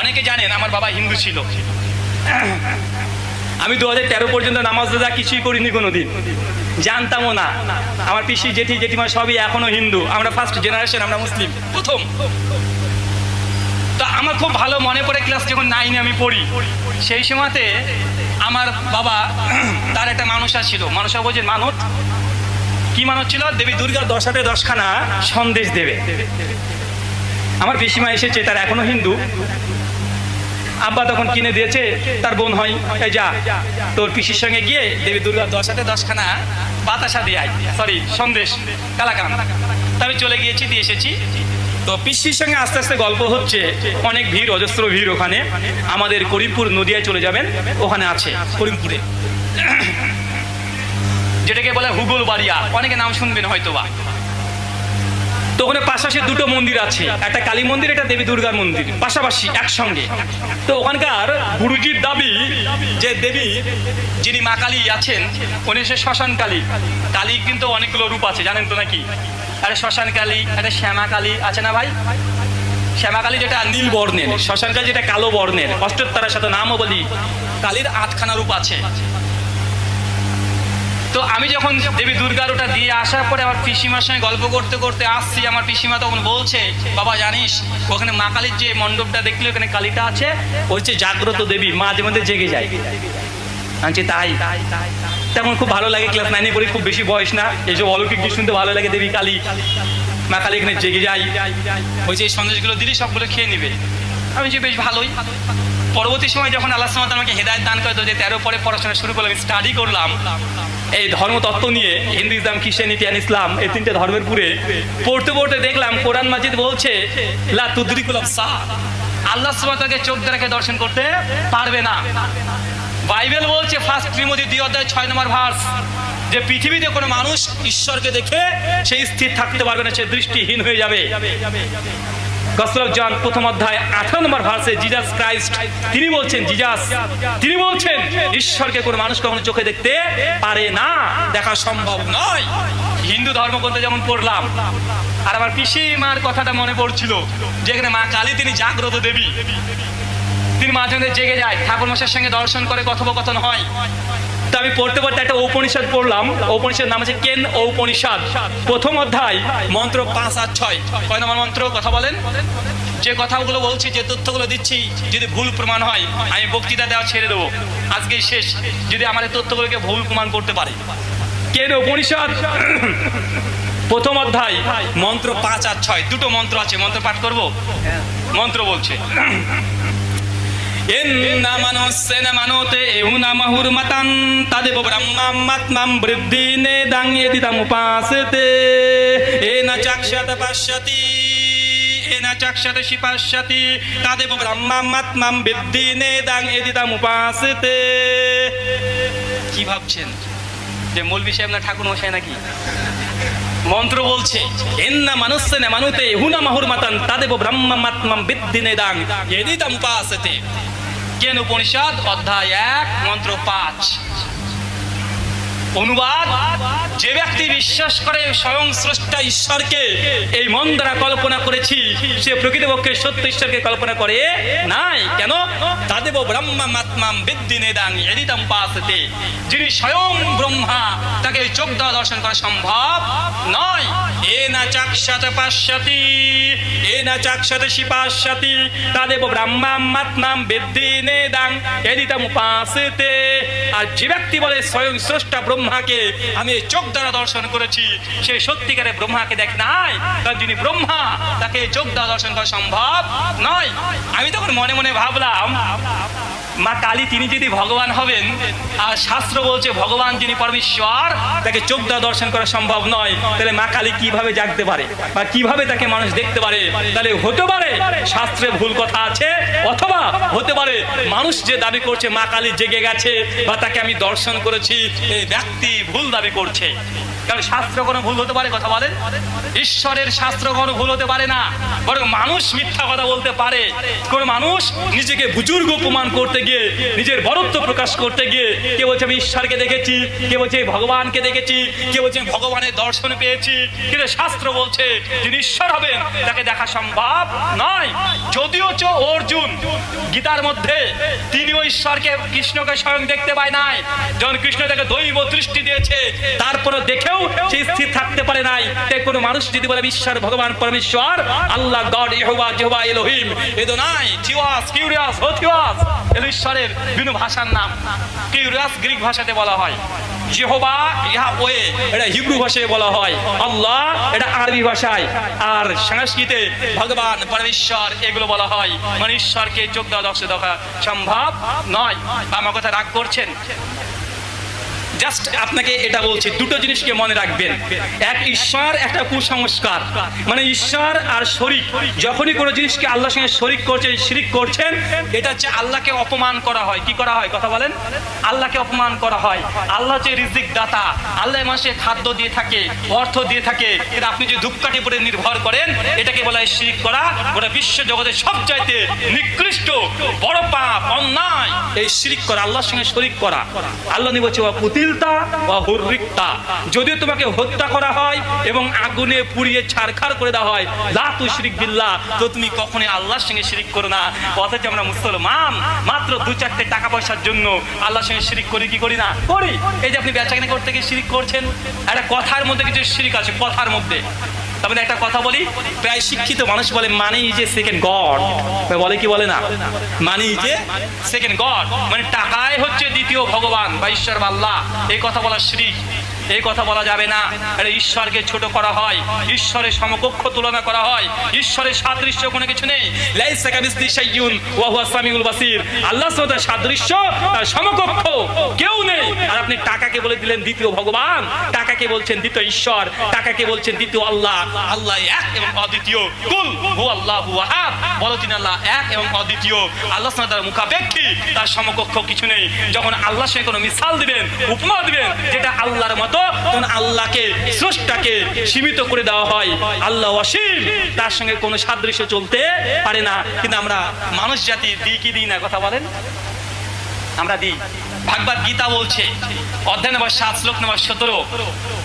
অনেকে জানেন আমার বাবা হিন্দু ছিল। আমি 2013 পর্যন্ত নামাজ রোজা কিছুই করিনি কোনোদিন, জানতামও না। আমার পিসি জেঠি জেঠিমা সবই এখনো হিন্দু, আমরা ফার্স্ট জেনারেশন, আমরা মুসলিম প্রথম। তো আমার খুব ভালো মনে পড়ে ক্লাস যখন 9-এ আমি পড়ি, সেই সময়তে আমার বাবা তার একটা মানসা ছিল। মানসা বলছেন মানত, কি মানত ছিল? দেবী দুর্গার 10 হাতে 10খানা সন্দেশ দেবে। আমার পিসিমা এসেছে, তার এখনো হিন্দু। আব্বা তখন কিনে দিয়েছে, তার বোন হয়, এই যা তোর পিসির সঙ্গে গিয়ে দেবী দুর্গার 10 হাতে 10খানা বাতাসা দিয়ে আয়, সরি সন্দেশ, কালাকান। তা আমি চলে গিয়েছি, দিয়ে এসেছি। তো পিসির সঙ্গে আস্তে আস্তে গল্প হচ্ছে, অনেক ভিড়, অজস্র ভিড় ওখানে। আমাদের করিমপুর নদিয়ায় চলে যাবেন, ওখানে আছে করিমপুরে, যেটাকে বলে হুগল বাড়িয়া, অনেকে নাম শুনবেন হয়তোবা। তো ওখানে পাশাপাশি দুটো মন্দির আছে, একটা কালী মন্দির, একটা দেবী দুর্গার মন্দির, পাশাপাশি একসঙ্গে। তো ওখানকার গুরুজির দাবি যে দেবী যিনি মা কালী আছেন, উনি সে শ্মশান কালী। কালী কিন্তু অনেকগুলো রূপ আছে, জানেন তো নাকি? আরে শ্মশান কালী, একটা শ্যামা কালী আছে না ভাই? শ্যামা কালী যেটা নীল বর্ণের, শ্মশান কালী যেটা কালো বর্ণের। অষ্টোত্তরের সাথে নামও বলি, কালীর 8খানা রূপ আছে। তো আমি যখন দেবী দুর্গার ওটা দিয়ে আসার পরে আমার পিসিমার সঙ্গে গল্প করতে করতে আসছি, আমার পিসিমা তখন বলছে, বাবা জানিস ওখানে মা কালীর যে মণ্ডপটা দেখলি, ওখানে কালীটা আছে, ওই হচ্ছে জাগ্রত দেবী, মাঝে মধ্যে জেগে যায়। আনছি তাই, তেমন খুব ভালো লাগে। ক্লাস 9-এ পড়ি, খুব বেশি বয়স না, এইসব অলৌকিক জিনিস শুনতে ভালো লাগে। দেবী কালী, মা কালী এখানে জেগে যায়, ওই যে সন্দেশগুলো দিলি সবগুলো খেয়ে নিবে। আমি যে বেশ ভালোই। পরবর্তী সময় যখন আল্লাহ সুবহানাহু ওয়া তাআলা আমাকে হেদায়েত দান করে, 2013 পরে পড়াশোনা শুরু করলাম, স্টাডি করলাম এই ধর্মতত্ত্ব নিয়ে, হিন্দু ইসলাম খ্রিস্টানিটি আর ইসলাম, এই 3টে ধর্মের পুরে পড়তে পড়তে দেখলাম কোরআন মাজিদ বলছে লা তুদরিকুল আবসার, আল্লাহ সুবহানাহু ওয়া তাআলাকে চোখ দ্বারা দর্শন করতে পারবে না। বাইবেল বলছে ফার্স্ট তিমোথী 2 অধ্যায় 6 নম্বর ভার্স, যে পৃথিবীতে কোনো মানুষ ঈশ্বরকে দেখে সেই স্থির থাকতে পারবে না, সে দৃষ্টিহীন হয়ে যাবে। গসপেল অফ জন 1 অধ্যায় 18 নম্বর ভার্সে জিজাস ক্রাইস্ট তিনি বলছেন, তিনি বলছেন ঈশ্বরকে কোনো মানুষ কখনো চোখে দেখতে পারে না, দেখা সম্ভব নয়। হিন্দু ধর্মগ্রন্থে যেমন পড়লাম, আর আমার পিসিমার কথাটা মনে পড়ছিল, যেখানে মা কালী তিনি জাগ্রত দেবী, তিনি মাঝে মধ্যে জেগে যায়, ঠাকুর মশাইয়ের সঙ্গে দর্শন করে কথোপকথন হয়। তো আমি পড়তে পড়তে একটা উপনিষদ পড়লাম, উপনিষদ নাম আছে কেন উপনিষদ, 1 অধ্যায় মন্ত্র 5 আর 6। কয় নম্বর মন্ত্র? কথা বলেন। যে কথাগুলো বলছি, যে তথ্যগুলো দিচ্ছি, যদি ভুল প্রমাণ হয় আমি বক্তৃতা দেওয়া ছেড়ে দেবো, আজকেই শেষ, যদি আমার এই তথ্যগুলোকে ভুল প্রমাণ করতে পারে। কেন উপনিষদ 1 অধ্যায় মন্ত্র 5 আর 6, দুটো মন্ত্র আছে, মন্ত্র পাঠ করব। মন্ত্র বলছে, এন্না মানসেন মানোতে এহুনা মাহুরমাতান তাদেব ব্রহ্মাত্মাম বৃদ্ধিনে দাঙ্গে দিতাম উপাসতে এনা চাক্ষাত পাশ্যতি এনা চাক্ষাত শিপাশ্যতি তাদেব ব্রহ্মাত্মাম বৃদ্ধিনে দাঙ্গে দিতাম উপাসতে। কি ভাবছেন যে মৌলভী সাহেব না ঠাকুর মশাই নাকি? মন্ত্র বলছে এন্না মানুষেন মানুতে হুনা মাহুরমাতান তাদেব ব্রহ্মাত্মাম বৃদ্ধিনে দাং এদিতাম উপাসতে। কেন উপনিষদ অধ্যায় 1 মন্ত্র 5। অনুবাদ, যে ব্যক্তি বিশ্বাস করে স্বয়ং স্রষ্টা ঈশ্বরকে এই মন দ্বারা কল্পনা করেছি, সে প্রকৃতপক্ষে সত্য ঈশ্বরকে কল্পনা করে নাই। কেন? তাদেব ব্রহ্মাত্মাম বিদ্ধিনেদাং এদিতাম উপাসতে, যিনি স্বয়ং ব্রহ্মা, তাকে চোখ দ্বারা দর্শন করা সম্ভব নয়। এনা চাক্ষাত পাশ্যতি এনা চাক্ষাত শিপাশ্যতি তাদেব ব্রহ্মাত্মাম বিদ্ধিনেদাং এদিতাম উপাসতে। আর যে ব্যক্তি বলে স্বয়ং স্রষ্টা ব্রহ্মাকে আমি চোখ দ্বারা দর্শন করেছি, সে সত্যিকারে ব্রহ্মাকে দেখ নাই, কারণ যিনি ব্রহ্মা তাকে চোখ দ্বারা দর্শন করা সম্ভব নয়। আমি তখন মনে মনে ভাবলাম, মা কালী তিনি যদি ভগবান হবেন, আর শাস্ত্র বলছে ভগবান যিনি পরমেশ্বর তাকে চোখ দ্বারা দর্শন করা সম্ভব নয়, তাহলে মা কালী কিভাবে জাগতে পারে বা কিভাবে তাকে মানুষ দেখতে পারে? তাহলে হতে পারে শাস্ত্রে ভুল কথা আছে, অথবা হতে পারে মানুষ যে দাবি করছে মা কালী জেগে গেছে বা তাকে আমি দর্শন করেছি, এই ব্যক্তি ভুল দাবি করছে। কারণ শাস্ত্র কোনো ভুল হতে পারে? কথা বলেন। ঈশ্বরের শাস্ত্র কোনো ভুল হতে পারে না, বরং মানুষ মিথ্যা কথা বলতে পারে। কোন মানুষ নিজেকে বুজুর্গ প্রমাণ করতে গিয়ে, নিজের বরত্ব প্রকাশ করতে গিয়ে, কে বলছে আমি ঈশ্বরকে দেখেছি, কে বলছে ভগবানকে দেখেছি, কে বলছে ভগবানের দর্শন পেয়েছি, কিন্তু শাস্ত্র বলছে যিনি ঈশ্বর হবেন তাকে দেখা সম্ভব নয়। যদিও অর্জুন গীতার মধ্যে তিনিও ঈশ্বরকে কৃষ্ণকে স্বয়ং দেখতে পায় নাই। যখন কৃষ্ণ তাকে দৈব দৃষ্টি দিয়েছে, তারপরে দেখেও সে স্থির থাকতে পারে নাই। তাই কোনো মানুষ যদি বলে ঈশ্বর ভগবান পরমেশ্বর আল্লাহ গড ইহোবা জেহোবা এলোহিম, এদোনাই থিওস কিউরিয়াস হোথিওস, এলো ঈশ্বরের বিভিন্ন ভাষার নাম। কিউরিয়াস গ্রিক ভাষাতে বলা হয়, জেহোবা ইয়াহওয়ে এটা হিব্রু ভাষায় বলা হয়, আল্লাহ এটা আরবি ভাষায়, আর সংস্কৃতে ভগবান পরমেশ্বর এগুলো বলা হয়। মানে ঈশ্বরকে চোখ দেওয়া দর্শে দেখা সম্ভব নয়। আমার কথা রাগ করছেন? জাস্ট আপনাকে এটা বলছি, দুটো জিনিসকে মনে রাখবেন। এক ঈশ্বর, একটা কুসংস্কার। মানে ঈশ্বর আর শরীক, যখনই কোনো জিনিসকে আল্লাহর সঙ্গে শরীক করছেন, শিরিক করছেন, এটা হচ্ছে আল্লাহকে অপমান করা হয়। কি করা হয় কথা বলেন? আল্লাহকে অপমান করা হয়। আল্লাহ যে রিজিক দাতা, আল্লাহ মানুষকে খাদ্য দিয়ে থাকে, অর্থ দিয়ে থাকে, কিন্তু আপনি যে ধূপকাঠি উপরে নির্ভর করেন, এটাকে বলা হয় শিরিক করা। ওটা বিশ্ব জগতের সবচাইতে নিকৃষ্ট বড় পাপ, অন্যায় এই শিরিক করা, আল্লাহর সঙ্গে শরীক করা। আল্লাহ বলছে যদিও তোমাকে হত্যা করা হয় এবং আগুনে পুড়িয়ে ছারখার করে দেওয়া হয়, লা তুশরিক বিল্লাহ, তো তুমি কখনোই আল্লাহর সঙ্গে শিরিক করো না। অথচ আমরা মুসলমান মাত্র 2-4 টাকা পয়সার জন্য আল্লাহর সঙ্গে শিরিক করি কি করি না? করি। এই যে আপনি বেচাকেনা করতে গিয়ে শিরিক করছেন, একটা কথার মধ্যে কিছু শিরিক আছে, কথার মধ্যে। তারপরে একটা কথা বলি, প্রায় শিক্ষিত মানুষ বলে money is a second god. বলে কি বলে না? Money is a second god, মানে টাকাই হচ্ছে দ্বিতীয় ভগবান বা ঈশ্বর বা আল্লাহ। এই কথা বলা শিরিক, এই কথা বলা যাবে না। আরে ঈশ্বরকে ছোট করা হয়, ঈশ্বরের সমকক্ষ তুলনা করা হয়, ঈশ্বরের সাদৃশ্য কোনো কিছু নেই। লাইসা কামিসলি শাইউন ওয়া হুয়া সামিউল বাসির, আল্লাহর সাথে সাদৃশ্য সমকক্ষ কেউ নেই। আর আপনি টাকাকে বলে দিলেন দ্বিতীয় ভগবান, টাকাকে বলছেন দ্বিতীয় ঈশ্বর, টাকাকে বলছেন দ্বিতীয় আল্লাহ। আল্লাহ এক এবং অদ্বিতীয়। কুল হুয়াল্লাহু আহাদ, বলো তিনি আল্লাহ এক এবং অদ্বিতীয়। আল্লাহর সাথে তার মুখাপেক্ষী, তার সমকক্ষ কিছু নেই। যখন আল্লাহর সঙ্গে কোনো মিসাল দিবেন, উপমা দিবেন যেটা আল্লাহর মতো, তখন আল্লাহকে, স্রষ্টাকে সীমিত করে দেওয়া হয়। আল্লাহ অসীম, তার সঙ্গে কোনো সাদৃশ্য চলতে পারে না। কিন্তু আমরা মানুষ জাতি দিই কি দিই না কথা বলেন? আমরা দিই। ভাগবত গীতা বলছে, অধ্যায় নম্বর 7 শ্লোক নম্বর 17,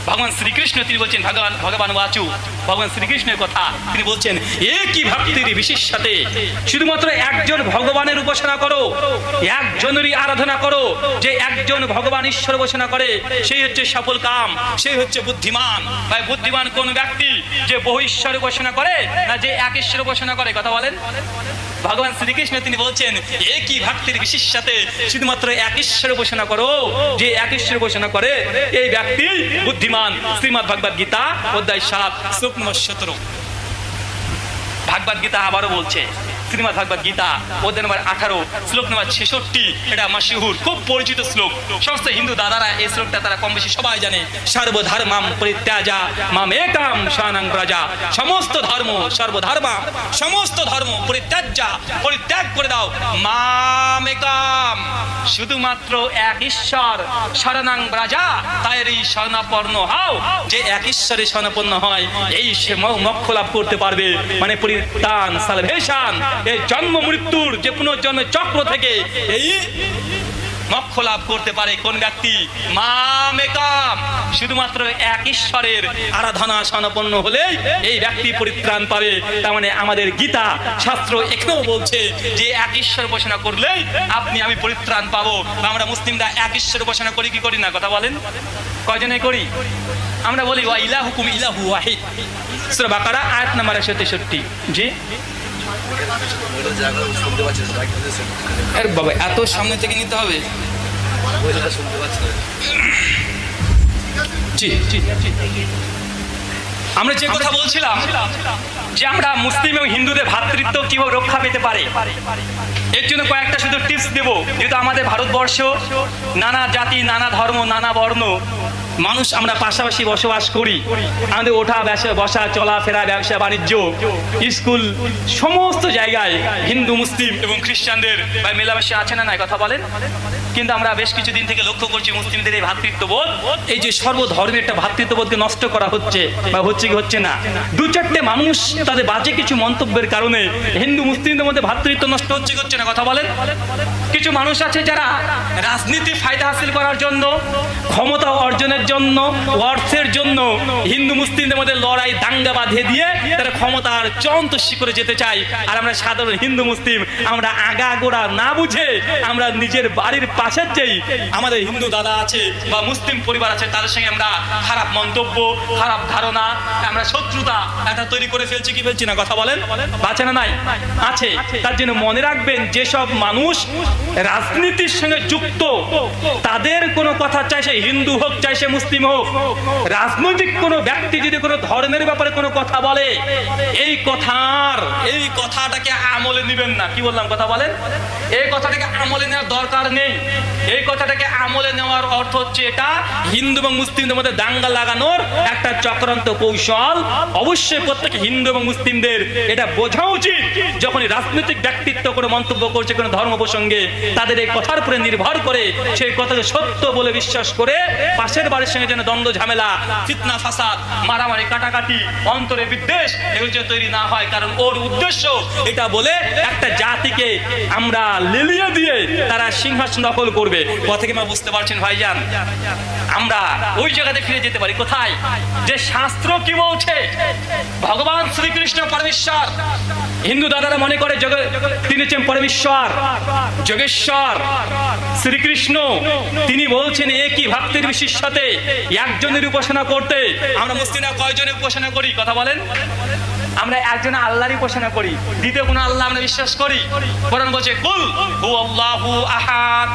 ভগবান শ্রীকৃষ্ণ তিনি বলছেন, ভগবান বাচু ভগবান শ্রীকৃষ্ণের কথা তিনি বলছেন, একই ভক্তির বিশেষ সাথে শুধুমাত্র একজন ভগবানের উপাসনা করো, একজনেরই আরাধনা করো। যে একজন ভগবান ঈশ্বর উপাসনা করে সেই হচ্ছে সফল কাম, সেই হচ্ছে বুদ্ধিমান। ভাই বুদ্ধিমান কোন ব্যক্তি? যে বহু ঈশ্বর উপাসনা করে না যে এক ঈশ্বর উপাসনা করে? কথা বলেন। ভগবান শ্রীকৃষ্ণ তিনি বলছেন, একই ভক্তির বিশেষ সাথে শুধুমাত্র এক ঈশ্বর উপাসনা করো। যে এক ঈশ্বর উপাসনা করে এই ব্যক্তি বুদ্ধিমান। শ্রীমদ্ ভগবত গীতা অধ্যায় 7 শ্লোক নম্বর 17। ভাগবত গীতা আবারও বলছে, শ্রীমদ্ ভগবত গীতা অধ্যায় নম্বর 18 শ্লোক নম্বর 66, এটা মাশহুর খুব পরিচিত শ্লোক। সমস্ত হিন্দু দাদারা এই শ্লোকটা তারা কম বেশি সবাই জানে। সর্বধর্মাম পরিত্যাজা মাম একাম শরণং ব্রজা, সমস্ত ধর্ম, সর্বধর্মাম সমস্ত ধর্ম পরিত্যাজ্যা, পরিত্যাগ করে দাও, মাম একাম শুধুমাত্র এক ঈশ্বর, শরণং ব্রজা তাইরই শরণাপন্ন হও। যে এক ঈশ্বরে শরণাপন্ন হয় এই সে মোক্ষ লাভ করতে পারবে। মানে পরিত্রাণ, সালভেশন, এই জন্ম মৃত্যুর যে পুনর্জন্মের চক্র থেকে এই মোক্ষ লাভ করতে পারে কোন ব্যক্তি? মাম একাম, শুধুমাত্র এক ঈশ্বরের আরাধনা সম্পন্ন হলেই এই ব্যক্তি পরিত্রাণ পাবে। তার মানে আমাদের গীতা শাস্ত্র এখানেও বলছে যে এক ঈশ্বর উপাসনা করলেই আপনি আমি পরিত্রাণ পাবো। আমরা মুসলিমরা এক ঈশ্বর উপাসনা করি কি করি না কথা বলেন? কয়জনে করি? আমরা বলি ওয়া ইলাহুকুম ইলাহু ওয়াহিদ, সূরা বাকারা আয়াত নাম্বার 163। জি বাবা, এত সামনে থেকে নিতে হবে? আমরা যে কথা বলছিলাম যে আমরা মুসলিম এবং হিন্দুদের ভ্রাতৃত্ব কিভাবে রক্ষা পেতে পারে, এর জন্য কয়েকটা শুধু টিপস দেব। যেহেতু আমাদের ভারতবর্ষ নানা জাতি, নানা ধর্ম, নানা বর্ণ মানুষ আমরা পাশাপাশি বসবাস করি। আমাদের ওঠা বসা, চলাফেরা, ব্যবসা বাণিজ্য, স্কুল, সমস্ত জায়গায় হিন্দু মুসলিম এবং খ্রিস্টানদের মেলামেশা আছে না নাই কথা বলেন? কিন্তু আমরা বেশ কিছুদিন থেকে লক্ষ্য করছি মুসলিমদের এই ভ্রাতৃত্ববোধ, এই যে সর্বধর্মের একটা ভ্রাতৃত্ববোধকে নষ্ট করা হচ্ছে বা হচ্ছে কি হচ্ছে না। 2-4টে মানুষ তাদের বাজে কিছু মন্তব্যের কারণে হিন্দু মুসলিমদের মধ্যে ভ্রাতৃত্ব নষ্ট হচ্ছে কি হচ্ছে না কথা বলেন? কিছু মানুষ আছে যারা রাজনীতি ফায়দা হাসিল করার জন্য, ক্ষমতা অর্জনের জন্য, অর্থের জন্য হিন্দু মুসলিমদের মধ্যে লড়াই দাঙ্গা বাঁধিয়ে দিয়ে তারা ক্ষমতার চূড়ান্ত শিখরে যেতে চায়। আর আমরা সাধারণ হিন্দু মুসলিম আমরা আগাগোড়া না বুঝে আমরা নিজের বাড়ির পাশের যেই আমাদের হিন্দু দাদা আছে বা মুসলিম পরিবার আছে তাদের সঙ্গে আমরা খারাপ মন্তব্য, খারাপ ধারণা, আমরা শত্রুতা এটা তৈরি করে ফেলছি কি ফেলছি না, কথা বলেন, বাঁচে না নাই আছে। তার জন্য মনে রাখবেন যেসব মানুষ রাজনীতির সঙ্গে যুক্ত তাদের কোনো কথা চাই সে হিন্দু হোক চাই সে মুসলিম হোক, রাজনৈতিক কোনো ব্যক্তি যদি কোনো ধর্মের ব্যাপারে কোনো কথা বলে এই কথাটাকে আমলে নেবেন না। কি বললাম, কথা বলেন, এই কথাটাকে আমলে নেওয়ার দরকার নেই। এই কথাটাকে আমলে নেওয়ার অর্থ হচ্ছে এটা হিন্দু এবং মুসলিমদের মধ্যে দাঙ্গা লাগানোর একটা চক্রান্ত কৌশল। অবশ্যই প্রত্যেক হিন্দু এবং মুসলিমদের এটা বোঝা উচিত যখনই রাজনৈতিক ব্যক্তিত্ব কোনো মন্তব্য করছে কোনো ধর্ম প্রসঙ্গে তাদের এই কথার উপরে নির্ভর করে সেই কথাকে সত্য বলে বিশ্বাস করে পাশের বাড়ির সঙ্গে যেন দ্বন্দ্ব ঝামেলা, ফিতনা ফাসাদ, মারামারি, কাটাকাটি, অন্তরে বিদ্বেষ এগুলো যেন তৈরি না হয়। কারণ ওর উদ্দেশ্য এটা বলে একটা জাতিকে আমরা লেলিয়ে দিয়ে তারা সিংহাসন দখল করবে। কথা কি মা বুঝতে পারছেন ভাইজান? আমরা ওই জায়গাতে ফিরে যেতে পারি কোথায়, যে শাস্ত্র কি বলছে ভগবান শ্রীকৃষ্ণ পরমেশ্বর। হিন্দু দাদারা মনে করে তিনি হচ্ছেন পরমেশ্বর, যোগেশ্বর। শ্রীকৃষ্ণ তিনি বলছেন একই ভক্তের বিশিষ্টতে একজনের উপাসনা করতে। আমরা মুসলিমরা কয়জনের উপাসনা করি, কথা বলেন? আমরা একজন আল্লাহরই উপাসনা করি, দ্বিতীয় কোনো আল্লাহ আমরা বিশ্বাস করি? কোরআন বলছে কুল হু আল্লাহু আহাদ,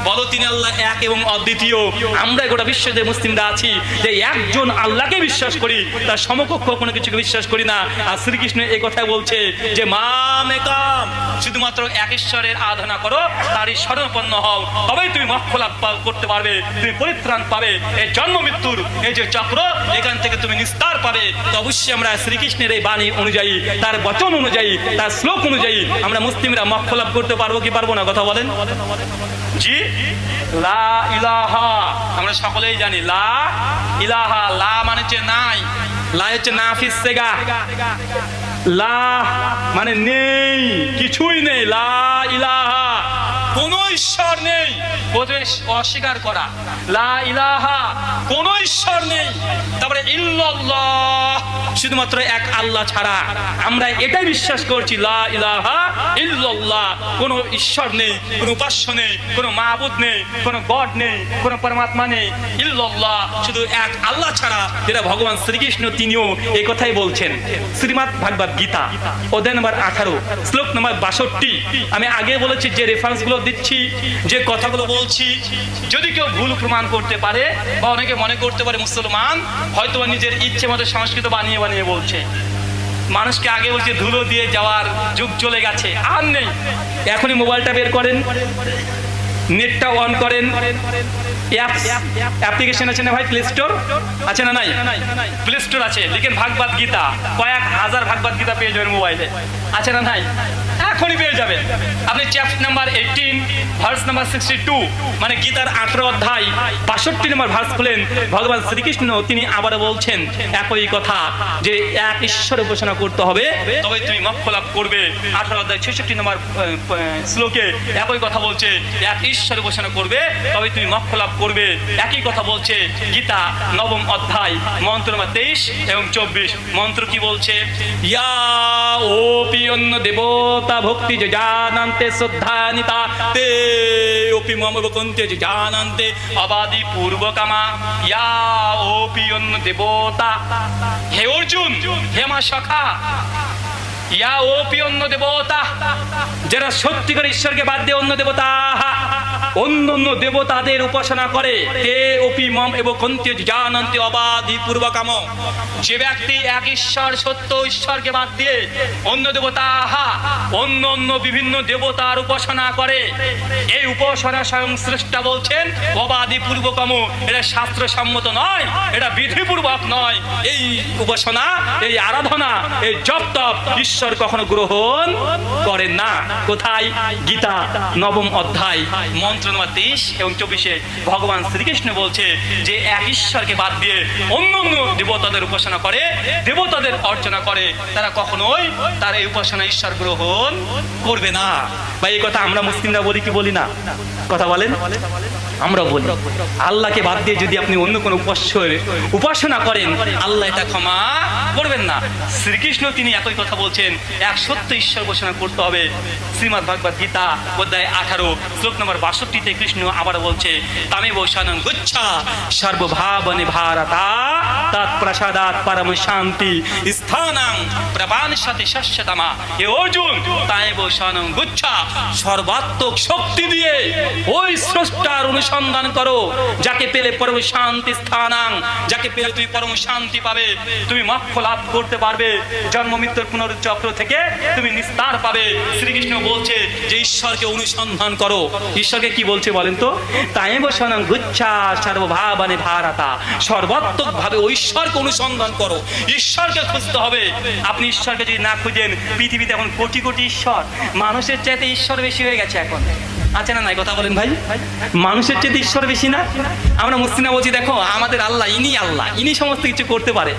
বলো তিনি আল্লাহ এক এবং অদ্বিতীয়। আমরা গোটা বিশ্বে যে মুসলিমরা আছি যে একজন আল্লাহকে বিশ্বাস করি, তার সমকক্ষ কোনো কিছুকে বিশ্বাস করি না। আর শ্রীকৃষ্ণ এই কথাই বলছে যে মাম একাম, শুধুমাত্র এক ঈশ্বরের আরাধনা করো, তারই শরণাপন্ন হও, তবেই তুমি মোক্ষ লাভ করতে পারবে, তুমি পরিত্রাণ পাবে। এই জন্ম মৃত্যুর এই যে চক্র এখান থেকে তুমি নিস্তার পাবে। তো অবশ্যই আমরা শ্রীকৃষ্ণের এই বাণী অনুযায়ী, তার বচন অনুযায়ী, তার শ্লোক অনুযায়ী আমরা মুসলিমরা মোক্ষ লাভ করতে পারবো কি পারবো না, কথা বলেন? জি, লা ইলাহা আমরা সকলেই জানি, লা ইলাহা, লা মানে হচ্ছে নাই, লা হচ্ছে নাফিস সেগা, লা মানে নেই, কিছুই নেই, লা ইলাহা কোন ঈশ্বর নেই, অস্বীকার করা, লা ইলাহা কোন ঈশ্বর নেই। তারপরে ইল্লাল্লাহ শুধুমাত্র এক আল্লাহ ছাড়া, আমরা এটাই বিশ্বাস করছি লা ইলাহা ইল্লাল্লাহ, কোনো ঈশ্বর নেই, কোনো উপাস্য নেই, কোনো মাবুদ নেই, কোনো গড নেই, কোনো পরমাত্মা নেই, ইল্লাল্লাহ শুধু এক আল্লাহ ছাড়া, যেটা ভগবান শ্রীকৃষ্ণ তিনিও এই কথাই বলছেন। শ্রীমদ্ ভাগবত গীতা অধ্যায় নম্বর 18 শ্লোক নম্বর 62। আমি আগে বলেছি যে রেফারেন্স গুলো দিচ্ছি, যে কথাগুলো বলছি, যদি কেউ ভুল প্রমাণ করতে পারে বা অনেকে মনে করতে পারে মুসলমান হয়তো নিজের ইচ্ছে মতো সংস্কৃত বানিয়ে বানিয়ে বলছে। মানুষকে আগে বলছে ধুলো দিয়ে যাওয়ার যুগ চলে গেছে, আর নেই। এখনই মোবাইলটা বের করেন, নেটটা অন করেন, অ্যাপ্লিকেশন আছে না ভাই, প্লে স্টোর আছে না নাই? প্লে স্টোর আছে, লিখেন ভাগবত গীতা, কয়েক হাজার ভাগবত গীতা পেয়ে যাবেন মোবাইলে, আছে না নাই? এখনই পেয়ে যাবেন। আপনি চ্যাপ্টার নাম্বার 18 ভার্স নাম্বার 62 মানে গীতার 18 অধ্যায় 62 নম্বর ভার্স খুলেন, ভগবান শ্রীকৃষ্ণ তিনি আবার বলছেন একই কথা যে এক ঈশ্বর উপাসনা করতে হবে তবে তুমি মোক্ষ লাভ করবে। 18 অধ্যায় 66 নম্বর শ্লোকে একই কথা বলছে, এক ঈশ্বর উপাসনা করবে তবে তুমি মোক্ষ লাভ করবে। একই কথা বলছে গীতা 9ম অধ্যায় মন্ত্র নম্বর 23 এবং 24। মন্ত্র কি বলছে? ইয়া ওপি অন্য দেবতা ভক্তি যে জানান্তে শ্রদ্ধানিতা তে ওপি মম বকন্তে যে জানান্তে অবাদি পূর্বকামা। ইয়া ওপি অন্য দেবতা, হে অর্জুন, হে আমার সখা, ইয়া ওপি অন্য দেবতা, যারা সত্যিকার ঈশ্বরকে বাদ দিয়ে অন্য দেবতা অন্য অন্য দেবতাদের উপাসনা করে, তে ওপি মম এবং কন্তে জানান্তে অবাধি পূর্বকাম, যে ব্যক্তি এক ঈশ্বর সত্য ঈশ্বরকে বাদ দিয়ে অন্য দেবতা অন্য অন্য বিভিন্ন দেবতার উপাসনা করে, এই উপাসনা স্বয়ং স্রষ্টা বলছেন অবাধি পূর্বকাম, এটা শাস্ত্রসম্মত নয়, এটা বিধিপূর্বক নয়। এই উপাসনা, এই আরাধনা, এই জপ তপ ঈশ্বর ঈশ্বর কখনো গ্রহণ করেন না। কোথায়? গীতা 9ম অধ্যায় মন্ত্র নম্বর 23 এবং 24 ভগবান শ্রীকৃষ্ণ বলছে যে এক ঈশ্বরকে বাদ দিয়ে অন্য অন্য দেবতাদের উপাসনা করে, দেবতাদের অর্চনা করে, তারা কখনোই তার এই উপাসনা ঈশ্বর গ্রহণ করবে না। বা এই কথা আমরা মুসলিমরা বলি কি বলি না? কথা বলেন। আমরা বলি আল্লাহকে বাদ দিয়ে যদি আপনি অন্য কোনো উপাসনা করেন, আল্লাহ এটা ক্ষমা করবেন না। শ্রীকৃষ্ণ তিনি একই কথা বলছেন, এক সত্য ঈশ্বর উপাসনা করতে হবে। শ্রীমদ্ ভগবদ গীতা অধ্যায় 18 শ্লোক নম্বর 62-তে কৃষ্ণ আবার বলছে, তামেব শরণং গচ্ছা সর্বভাবনে ভারতা তৎপ্রসাদাৎ পরম শান্তি স্থানং প্রবাণস্যতে শস্যতমা। হে অর্জুন, তামেব শরণং গচ্ছা, সর্বাত্মক শক্তি দিয়ে ওই স্রষ্টার অনুসন্ধান করো, যাকে পেলে পরম শান্তি স্থানং, যাকে পেলে তুমি পরম শান্তি পাবে, তুমি মোক্ষ লাভ করতে পারবে, জন্ম মৃত্যুর পুনরুচক্র থেকে তুমি নিস্তার পাবে। শ্রীকৃষ্ণ বলছে যে ঈশ্বরকে অনুসন্ধান করো। ঈশ্বরকে কি বলছে বলেন তো? তামেব শরণং গচ্ছা সর্বভাবনে ভারতা, সর্বাত্মক ভাবে ওই ঈশ্বরকে অনুসন্ধান করো। ঈশ্বরকে খুঁজতে হবে। আপনি ঈশ্বরকে যদি না খুঁজেন, পৃথিবীতে এখন কোটি কোটি ঈশ্বর, মানুষের চাইতে ঈশ্বর বেশি হয়ে গেছে এখন, আছে না নাই? কথা বলেন ভাই, মানুষের চেয়ে ঈশ্বর বেশি না? আমরা মুসলিমরা বলছি দেখো আমাদের আল্লাহ, ইনি সমস্ত কিছু করতে পারে।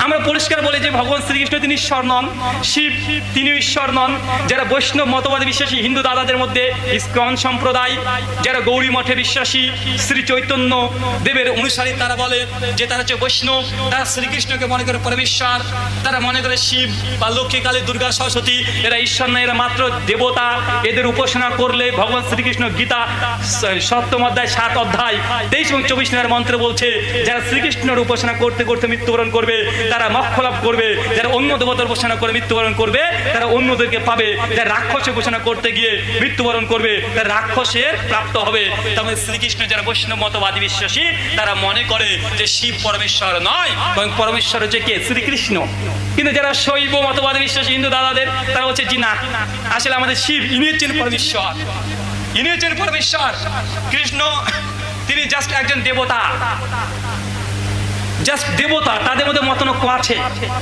আমরা পরিষ্কার বলি যে ভগবান শ্রীকৃষ্ণ তিনি ঈশ্বর নন, শিব তিনি ঈশ্বর নন। যারা বৈষ্ণব মতবাদে বিশ্বাসী হিন্দু দাদাদের মধ্যে ইস্কন সম্প্রদায়, যারা গৌরী মঠে বিশ্বাসী, শ্রী চৈতন্য দেবের অনুসারী, তারা বলে যে তারা হচ্ছে বৈষ্ণব, তারা শ্রীকৃষ্ণকে মনে করে পরমেশ্বর, তারা মনে করে শিব বা লক্ষ্মী কালী দুর্গা সরস্বতী এরা ঈশ্বর নয়, এরা মাত্র দেবতা। এদের উপাসনা করলে ভগবান শ্রীকৃষ্ণ গীতা 7ম অধ্যায় 7 অধ্যায় 23 এবং 24 নম্বর মন্ত্রে বলছে, যারা শ্রীকৃষ্ণের উপাসনা করতে করতে মৃত্যুবরণ করবে তারা মোক্ষ লাভ করবে, যারা অন্য দেবতার উপাসনা করে মৃত্যুবরণ করবে তারা অন্যদেরকে পাবে, যারা রাক্ষসের উপাসনা করতে গিয়ে মৃত্যুবরণ করবে তারা রাক্ষসের প্রাপ্ত হবে। তাহলে শ্রীকৃষ্ণ যারা বৈষ্ণব মতবাদী বিশ্বাসী, তারা মনে করে যে শিব পরমেশ্বর নয়, বরং পরমেশ্বর হচ্ছে কে? শ্রীকৃষ্ণ। কিন্তু যারা শৈব মতবাদী বিশ্বাসী হিন্দু দাদাদের, তারা হচ্ছে জি না, আসলে আমাদের শিব ইনি হচ্ছেন পরমেশ্বর, ইনি হচ্ছেন পরমেশ্বর। কৃষ্ণ তিনি জাস্ট একজন দেবতা, জাস্ট দেবতা, তাদের মধ্যে মতনৈক্য আছে।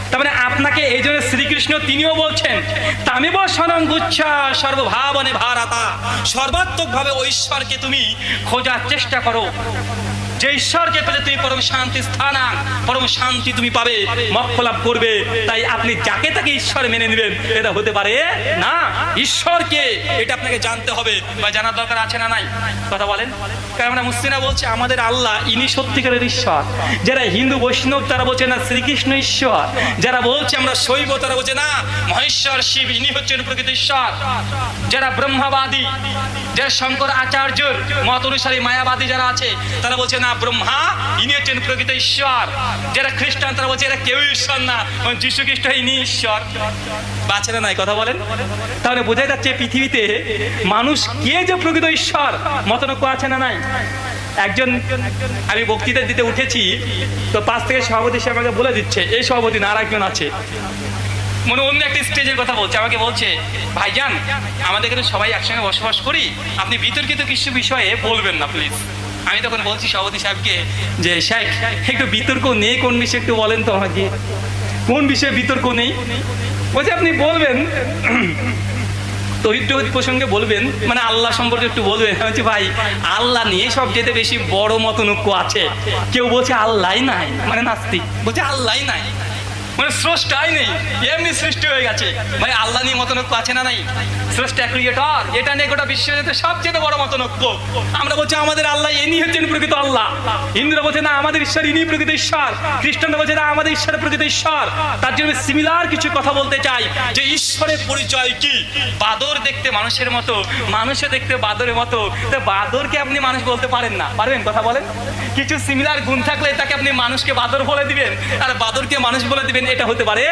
তার মানে আপনাকে এই জন্য শ্রীকৃষ্ণ তিনিও বলছেন তামেব শরণং গচ্ছা সর্বভাবনে ভারতা, সর্বাত্মক ভাবে ওই ঈশ্বরকে তুমি খোঁজার চেষ্টা করো, যে ঈশ্বরকে পেলে তুমি পরম শান্তি স্থানাং, পরম শান্তি তুমি পাবে, মোক্ষ লাভ করবে। তাই আপনি যাকে তাকে ঈশ্বর মেনে নেবেন এটা হতে পারে না। ঈশ্বরকে এটা আপনাকে জানতে হবে বা জানার দরকার আছে না নাই? কথা বলেন। কারণ আমরা মুসলিমরা বলছি আমাদের আল্লাহ ইনি সত্যিকারের ঈশ্বর। যারা হিন্দু বৈষ্ণব তারা বলছে না শ্রীকৃষ্ণ ঈশ্বর, যারা বলছে আমরা শৈব তারা বলছে না মহেশ্বর শিব ইনি হচ্ছেন প্রকৃত ঈশ্বর। যারা ব্রহ্মবাদী, যারা শঙ্কর আচার্যর মত অনুসারী মায়াবাদী যারা আছে, তারা বলছে না ব্রহ্মা ইনি হচ্ছেন প্রকৃত ঈশ্বর। যারা খ্রিস্টান তারা বলছে এরা কেউ ঈশ্বর না, যীশু খ্রিস্ট ইনি ঈশ্বর। বাঁচে না নাই? কথা বলেন। তাহলে বোঝা যাচ্ছে পৃথিবীতে মানুষ কে যে প্রকৃত ঈশ্বর মতনৈক্য আছে না নাই? একজন, আমি বক্তৃতা দিতে উঠেছি তো পাশ থেকে সভাপতি সে আমাকে বলে দিচ্ছে, এই সভাপতি না আর একজন আছে, মনে অন্য একটা স্টেজের কথা বলছে, আমাকে বলছে ভাইজান আমাদের এখানে সবাই একসঙ্গে বসবাস করি, আপনি বিতর্কিত কিছু বিষয়ে বলবেন না প্লিজ। আমি তখন বলছি সভাপতি সাহেবকে যে শেখ একটু বিতর্ক নেই কোন বিষয়ে একটু বলেন তো আমাকে, কোন বিষয়ে বিতর্ক নেই? বলছে আপনি বলবেন তৌহিদ প্রসঙ্গে বলবেন, মানে আল্লাহ সম্পর্কে একটু বলবেন। বলছি ভাই আল্লাহ নিয়ে সবচেয়ে বেশি বড় মতনৈক্য আছে। কেউ বলছে আল্লাহ নাই, মানে নাস্তিক বলছে আল্লাহ নাই, মানে স্রষ্টাই নেই, এমনি সৃষ্টি হয়ে গেছে। ভাই আল্লাহ নিয়ে মতনৈক্য আছে না নাই? স্রষ্টা ক্রিয়েটর, এটা নিয়ে গোটা বিশ্বের সবচেয়ে বড় মতনৈক্য। আমরা বলছি আমাদের আল্লাহ ইনি হচ্ছেন প্রকৃত আল্লাহ, হিন্দুরা বলছে না আমাদের ঈশ্বর ইনি প্রকৃত ঈশ্বর, খ্রিস্টানরা বলছে না আমাদের ঈশ্বরের প্রকৃত ঈশ্বর। তার জন্য সিমিলার কিছু কথা বলতে চাই যে ঈশ্বরের পরিচয় কি? বাদর দেখতে মানুষের মতো, মানুষে দেখতে বাদরের মতো, তো বাদরকে আপনি মানুষ বলতে পারেন না, পারবেন? কথা বলেন। কিছু সিমিলার গুণ থাকলে তাকে আপনি মানুষকে বাদর বলে দিবেন আর বাদরকে মানুষ বলে দিবেন, এটা হতে পারে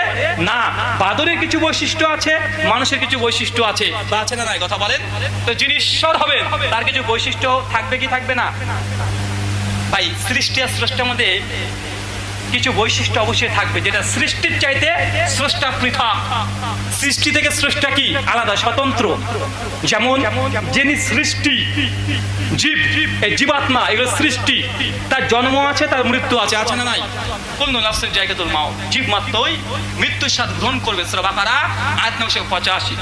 না। বাদরের কিছু বৈশিষ্ট্য আছে, মানুষের কিছু বৈশিষ্ট্য আছে, বা আছে না নাই? কথা বলেন। তো যিনি ঈশ্বর হবেন তার কিছু বৈশিষ্ট্য থাকবে কি থাকবে না? ভাই সৃষ্টি আর স্রষ্টার মধ্যে কিছু বৈশিষ্ট্য অবশ্যই থাকবে, যেটা সৃষ্টির চাইতে স্রষ্টা পৃথক। সৃষ্টি থেকে স্রষ্টা কি আলাদা, স্বতন্ত্র। যেমন যিনি সৃষ্টি, জীব, এই জীবাত্মা, এগুলো সৃষ্টি, তার জন্ম আছে, তার মৃত্যু আছে, আছে না নাই? কুল্লু নাফসিন যায়কাতুল মাউত, জীব মাত্রই মৃত্যুর স্বাদ গ্রহণ করবে। সূরা বাকারা আয়াত নম্বর 85।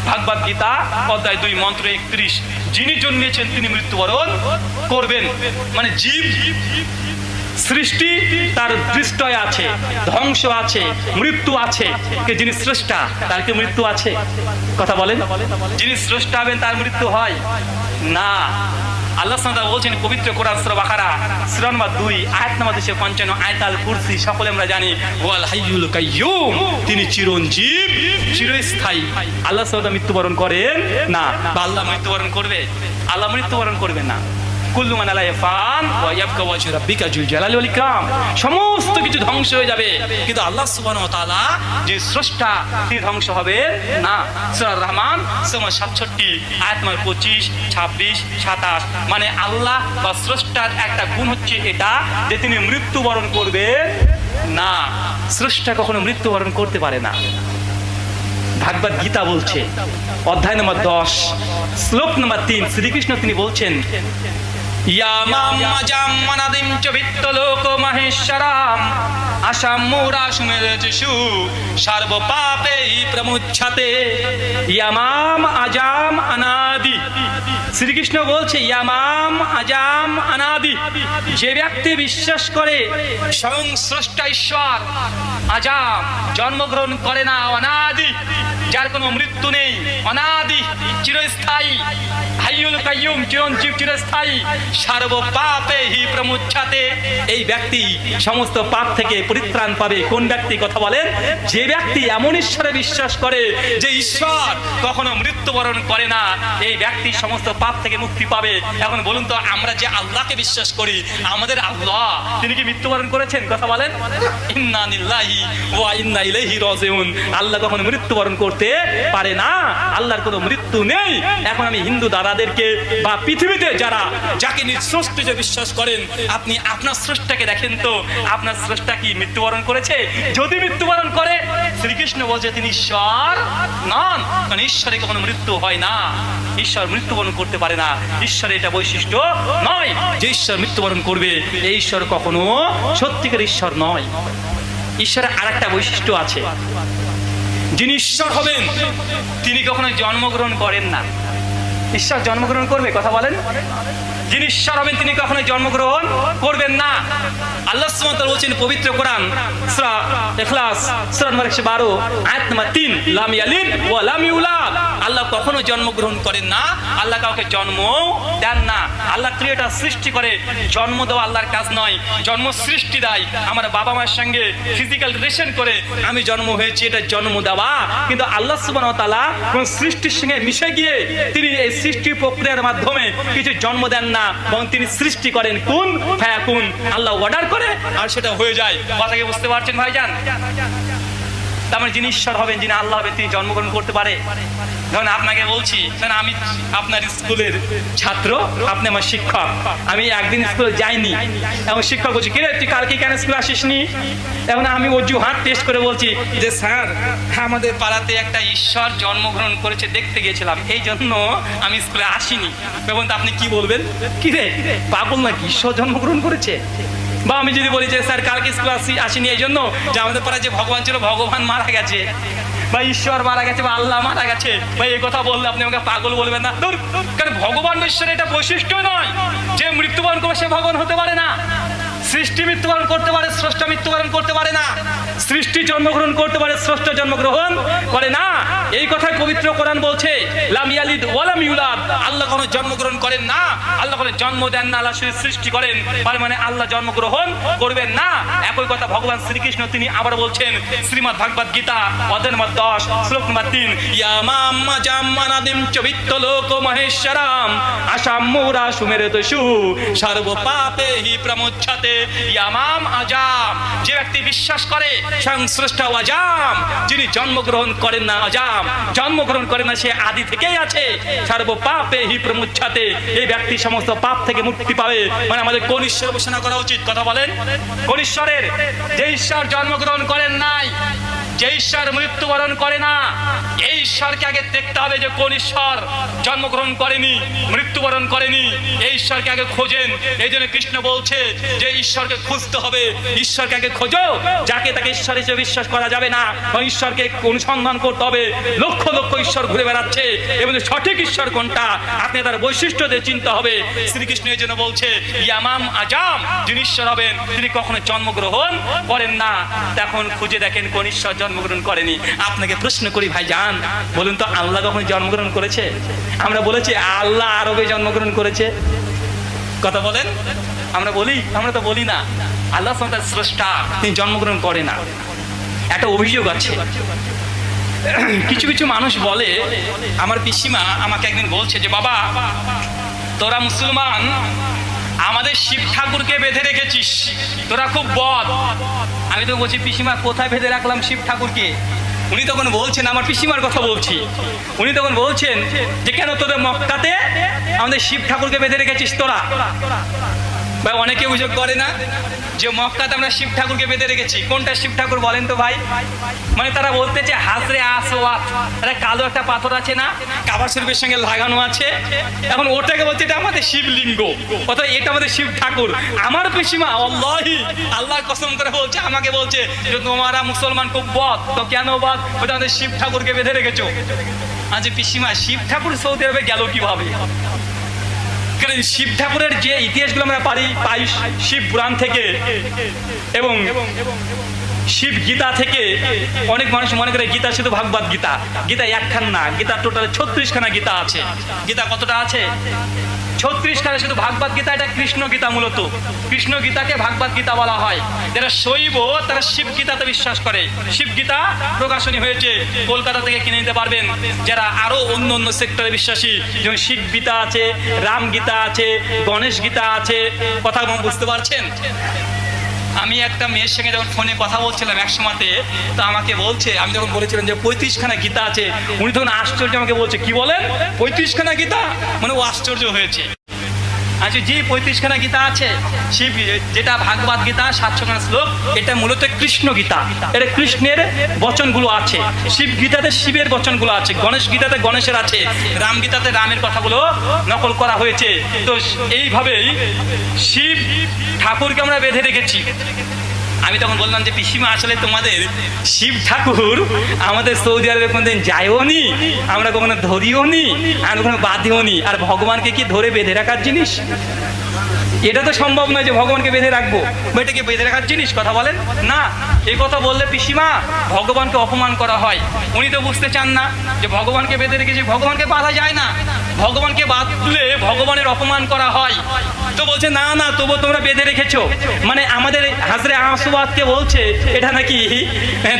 ভাগবত গীতা অধ্যায় 2 মন্ত্র 31, যিনি জন্মেছেন তিনি মৃত্যুবরণ করবেন। মানে জীব সৃষ্টি, তার দৃষ্টয় আছে, ধ্বংস আছে, মৃত্যু আছে। কে যিনি স্রষ্টা তার কি মৃত্যু আছে? কথা বলেন। যিনি স্রষ্টা হবেন তার মৃত্যু হয় না। আল্লাহ সুবহানাহু ওয়া তাআলা বলছেন পবিত্র কোরআন সূরা বাকারা সূরা নম্বর 2 আয়াত নম্বর 255, আয়াতুল কুরসি সকলে আমরা জানি, ওয়াল হাইয়ুল কাইয়ুম, তিনি চিরঞ্জীব, চিরস্থায়ী। আল্লাহ সুবহানাহু ওয়া তাআলা মৃত্যুবরণ করেন না, বা আল্লাহ মৃত্যুবরণ করবে? আল্লাহ মৃত্যুবরণ করবে না। কুল্লু মান আলাইহা ফান ওয়া ইয়াবকা ওয়াজহু রাব্বিকা যুল জালালি ওয়াল ইকরাম, সমস্ত কিছু ধ্বংস হয়ে যাবে, কিন্তু আল্লাহ সুবহানাহু ওয়া তাআলা যে স্রষ্টা তিনি ধ্বংস হবে না। সূরা রহমান সূরা 67 আয়াত নম্বর 25, 26, 27। মানে আল্লাহ বা স্রষ্টার একটা গুণ হচ্ছে এটা যে তিনি মৃত্যুবরণ করবে না। স্রষ্টা কখনো মৃত্যুবরণ করতে পারে না। ভাগবত গীতা বলছে অধ্যায় নম্বর 10 শ্লোক নম্বর 3, শ্রীকৃষ্ণ তিনি বলছেন, ইয়ামাম মাজাম মানাদিম চ বিত্তলোক মাহেশ্বরাম আসাম মুরাসুমেরচু সর্ব পাপেই প্রমুচ্ছতে। ইয়ামাম আজাম অনাদি, শ্রীকৃষ্ণ বলছে ইয়ামাম আজাম অনাদি, যে ব্যক্তি বিশ্বাস করে স্বয়ং স্রষ্টা ঈশ্বর আজাম, জন্মগ্রহণ করে না, অনাদি, যার কোনো মৃত্যু নেই, অনাদি, চিরস্থায়ী, হাইয়ুল কাইয়ুম, চিরঞ্জীব, চিরস্থায়ী, সর্ব পাপে হি প্রমুচ্ছতে, এই ব্যক্তি সমস্ত পাপ থেকে পরিত্রাণ পাবে। কোন ব্যক্তি? কথা বলেন। যে ব্যক্তি এমন ঈশ্বরে বিশ্বাস করে যে ঈশ্বর কখনো মৃত্যুবরণ করে না, এই ব্যক্তি সমস্ত পাপ থেকে মুক্তি পাবে। এখন বলুন তো, আমরা যে আল্লাহকে বিশ্বাস করি, আমাদের আল্লাহ তিনি কি মৃত্যুবরণ করেছেন? কথা বলেন। ইন্না লিল্লাহি ওয়া ইন্না ইলাইহি রাজিউন, আল্লাহ কখনো মৃত্যুবরণ করতে পারে না, আল্লাহর কোনো মৃত্যু নেই। এখন আমি হিন্দু দাদাদেরকে বা পৃথিবীতে যারা যাকে স্রষ্টা যে বিশ্বাস করেন, আপনি আপনার স্রষ্টাকে দেখেন তো, আপনার স্রষ্টা কি মৃত্যুবরণ করেছে? যদি মৃত্যুবরণ করে, শ্রীকৃষ্ণ বলছে তিনি ঈশ্বর নন, কারণ ঈশ্বরে কখনো মৃত্যু হয় না, ঈশ্বর মৃত্যুবরণ করতে পারে না। ঈশ্বরের এটা বৈশিষ্ট্য নয় যে ঈশ্বর মৃত্যুবরণ করবে, এই ঈশ্বর কখনো সত্যিকার ঈশ্বর নয়। ঈশ্বরের আরেকটা বৈশিষ্ট্য আছে, যিনি ঈশ্বর হবেন তিনি কখনো জন্মগ্রহণ করেন না। ঈশ্বর জন্মগ্রহণ করবে? কথা বলেন। যিনি ঈশ্বর হবেন তিনি কখনো জন্মগ্রহণ করবেন না। আল্লাহ সুবহানাহু ওয়া তাআলা বলেছেন পবিত্র কোরআন সূরা ইখলাস সূরা নম্বর 112 আয়াত নম্বর 3, লাম ইয়ালিদ ওয়া লাম ইউলাদ, আল্লাহ কখনো জন্মগ্রহণ করেন না, আল্লাহ কাউকে জন্ম দেন না। আল্লাহ ক্রিয়েটর সৃষ্টি করে, জন্ম দেওয়া আল্লাহর কাজ নয়, জন্ম সৃষ্টি দেয়। আমার বাবা মায়ের সঙ্গে ফিজিক্যাল রিলেশন করে আমি জন্ম হয়েছি, এটা জন্ম দেওয়া। কিন্তু আল্লাহ সুবহানাহু ওয়া তাআলা কোন সৃষ্টির সঙ্গে মিশে গিয়ে তিনি এই সৃষ্টি প্রক্রিয়ার মাধ্যমে কিছু জন্ম দেন না, এবং তিনি সৃষ্টি করেন, কুন ফায়াকুন, আল্লাহ অর্ডার করে আর সেটা হয়ে যায়। কথাকে বুঝতে পারছেন ভাইজান? তার মানে যিনি ঈশ্বর হবেন, যিনি আল্লাহ হবেন, তিনি জন্মগ্রহণ করতে পারে। ধরুন আপনাকে বলছি, আমি আপনার স্কুলের ছাত্র, আপনি আমার শিক্ষক, আমি একদিন স্কুলে যাইনি, এবং শিক্ষক বলছি কিরে তুই কালকে কেন স্কুলে আসিসনি? এখন আমি অজুহাত টেস্ট করে বলছি যে স্যার আমাদের পাড়াতে একটা ঈশ্বর জন্মগ্রহণ করেছে, দেখতে গিয়েছিলাম, এই জন্য আমি স্কুলে আসিনি। এবং আপনি কি বলবেন? কিরে পাগল নাকি, ঈশ্বর জন্মগ্রহণ করেছে? বা আমি যদি বলি যে স্যার কালকে স্কুলে আসিনি এই জন্য যে আমাদের পাড়ায় যে ভগবান ছিল ভগবান মারা গেছে, বা ঈশ্বর মারা গেছে, বা আল্লাহ মারা গেছে, বা এই কথা বললে আপনি আমাকে পাগল বলবেন না? কারণ ভগবান ঈশ্বরের এটা বৈশিষ্ট্য নয় যে মৃত্যুবরণ করবে সে ভগবান হতে পারে না। সৃষ্টি মৃত্যুবরণ করতে পারে, স্রষ্টা মৃত্যুবরণ করতে পারে না। সৃষ্টি জন্মগ্রহণ করতে পারে, স্রষ্টা জন্মগ্রহণ করে না। এই কথাই পবিত্র কোরআন বলছে, লাম ইয়ালিদ ওয়া লাম ইউলাদ, আল্লাহ কোনো জন্মগ্রহণ করেন না, আল্লাহ কোনো জন্ম দেন না, আল্লাহ শুধু সৃষ্টি করেন, মানে আল্লাহ জন্মগ্রহণ করবেন না। একই কথা ভগবান শ্রীকৃষ্ণ তিনি আবার বলছেন শ্রীমদ্ ভাগবত গীতা অধ্যায় নম্বর 10 শ্লোক নম্বর 3, ইয়ামাম মাজাম মানাদিম চ বিত্তলোক মহেশ্বরাম আসাম মুরাসুমেরতসু সর্ব পাপে হি প্রমুচ্ছতে। ইয়ামাম আজাম, যে ব্যক্তি বিশ্বাস করে স্বয়ং স্রষ্টা আজাম, যিনি জন্মগ্রহণ করেন না, আজাম জন্মগ্রহণ করেন না, সে আদি থেকেই আছে, সর্ব পাপে হি প্রমুচ্ছাতে, এই ব্যক্তি সমস্ত পাপ থেকে মুক্তি পাবে। মানে আমাদের কোন ঈশ্বর উপাসনা করা উচিত? কথা বলেন কোন ঈশ্বরের? যে ঈশ্বর জন্মগ্রহণ করেন নাই, যে ঈশ্বর মৃত্যুবরণ করে না, এই ঈশ্বরকে আগে দেখতে হবে যে কোন ঈশ্বর জন্মগ্রহণ করেনি, মৃত্যুবরণ করেনি, এই ঈশ্বরকে আগে খোঁজেন। এই জন্য কৃষ্ণ বলছে যে ঈশ্বরকে খুঁজতে হবে, ঈশ্বরকে আগে খোঁজো, যাকে তাকে ঈশ্বর হিসেবে বিশ্বাস করা যাবে না, ঈশ্বরকে অনুসন্ধান করতে হবে। লক্ষ লক্ষ ঈশ্বর ঘুরে বেড়াচ্ছে, এবং সঠিক ঈশ্বর কোনটা আপনি তার বৈশিষ্ট্য দিয়ে চিনতে হবে। শ্রীকৃষ্ণ এই জন্য বলছে ইয়ামাম আজাম, যিনি ঈশ্বর হবেন তিনি কখনো জন্মগ্রহণ করেন না। তখন খুঁজে দেখেন কোন ঈশ্বর জন্মগ্রহণ করেনি। আপনাকে প্রশ্ন করি ভাই জান, বলুন তো আল্লাহ কখনো জন্মগ্রহণ করেছে? আমরা বলেছি আল্লাহ আরবে জন্মগ্রহণ করেছে, কথা বলেন? আমরা বলি? আমরা তো বলি না। আল্লাহ স্রষ্টা, তিনি জন্মগ্রহণ করে না। একটা অভিযোগ আছে, কিছু কিছু মানুষ বলে, আমার পিসিমা আমাকে একদিন বলছে যে বাবা তোরা মুসলমান আমাদের শিব ঠাকুরকে বেঁধে রেখেছিস, তোরা খুব বদ। আমি তো বলছি পিসিমা কোথায় বেঁধে রাখলাম শিব ঠাকুরকে? উনি তখন বলছেন, আমার পিসিমার কথা বলছি, উনি তখন বলছেন যে কেন তোদের মক্কাতে আমাদের শিব ঠাকুরকে বেঁধে রেখেছিস তোরা? ভাই অনেকে অভিযোগ করে না যে মক্কাতে আমরা শিব ঠাকুরকে বেঁধে রেখেছি। কোনটা শিব ঠাকুর বলেন তো ভাই? মানে তারা বলতেছে হাজরে আসওয়াত, আরে কালো একটা পাথর আছে না, কাবা শরীফের সঙ্গে লাগানো আছে, এখন ওটাকে বলছে এটা আমাদের শিবলিঙ্গ, অথবা এটা আমাদের শিব ঠাকুর। আমার পিসিমা আল্লাহি আল্লাহর কসম করে বলছে, আমাকে বলছে যে তোমরা মুসলমান খুব বদ, তো কেন বদ? ওটা আমাদের শিব ঠাকুরকে বেঁধে রেখেছো। আজ পিসিমা শিব ঠাকুর সৌদি আরবে গেল কিভাবে? শিব ঠাকুরের যে ইতিহাসগুলো আমরা পাই শিব পুরাণ থেকে এবং শিব গীতা থেকে। অনেক মানুষ মনে করে গীতা শুধু ভাগবত গীতা, গীতা একখান না, গীতা টোটাল 36খানা গীতা আছে। গীতা কতটা আছে? 36খানা। শুধু ভাগবত গীতা এটা কৃষ্ণ গীতা, মূলত কৃষ্ণ গীতাকে ভাগবত গীতা বলা হয়। যারা শৈব তারা শিব গীতাতে বিশ্বাস করে। শিব গীতা প্রকাশনী হয়েছে, কলকাতা থেকে কিনে নিতে পারবেন। যারা আরো অন্য অন্য সেক্টরে বিশ্বাসী, যেমন শিব গীতা আছে, রাম গীতা আছে, গণেশ গীতা আছে। কথা বুঝতে পারছেন? আমি একটা মেয়ের সঙ্গে যখন ফোনে কথা বলছিলাম এক সময়তে, তো আমাকে বলছে, আমি যখন বলেছিলাম যে 35খানা গীতা আছে, উনি তখন আশ্চর্য আমাকে বলছে, কি বলেন 35খানা গীতা? মানে ও আশ্চর্য হয়েছে। আচ্ছা জি, 35খানা গীতা আছে। শিব যেটা ভাগবত গীতা 700খানা শ্লোক, এটা মূলত কৃষ্ণ গীতা, এটা কৃষ্ণের বচনগুলো আছে। শিব গীতাতে শিবের বচনগুলো আছে, গণেশ গীতাতে গণেশের আছে, রাম গীতাতে রামের কথাগুলো নকল করা হয়েছে। তো এইভাবেই শিব ঠাকুরকে আমরা বেঁধে রেখেছি। আমি তখন বললাম যে পিসিমা আসলে তোমাদের শিব ঠাকুর আমাদের সৌদি আরবে কোনোদিন যাইও নি, আমরা কখনো ধরিও নি, আর কখনো বাঁধিও নি। আর ভগবানকে কি ধরে বেঁধে রাখার জিনিস? এটা তো সম্ভব নয় যে ভগবানকে বেঁধে রাখবো, এটাকে বেঁধে রাখার জিনিস? কথা বলেন না। এই কথা বললে পিসিমা ভগবানকে অপমান করা হয়। উনি তো বুঝতে চান না যে ভগবানকে বেঁধে রেখেছি, ভগবানকে বাঁধা যায় না, ভগবানকে বাঁধলে ভগবানের অপমান করা হয়। তো বলছে না না, তবু তোমরা বেঁধে রেখেছো। মানে আমাদের হাজরে আসওয়াতকে বলছে এটা নাকি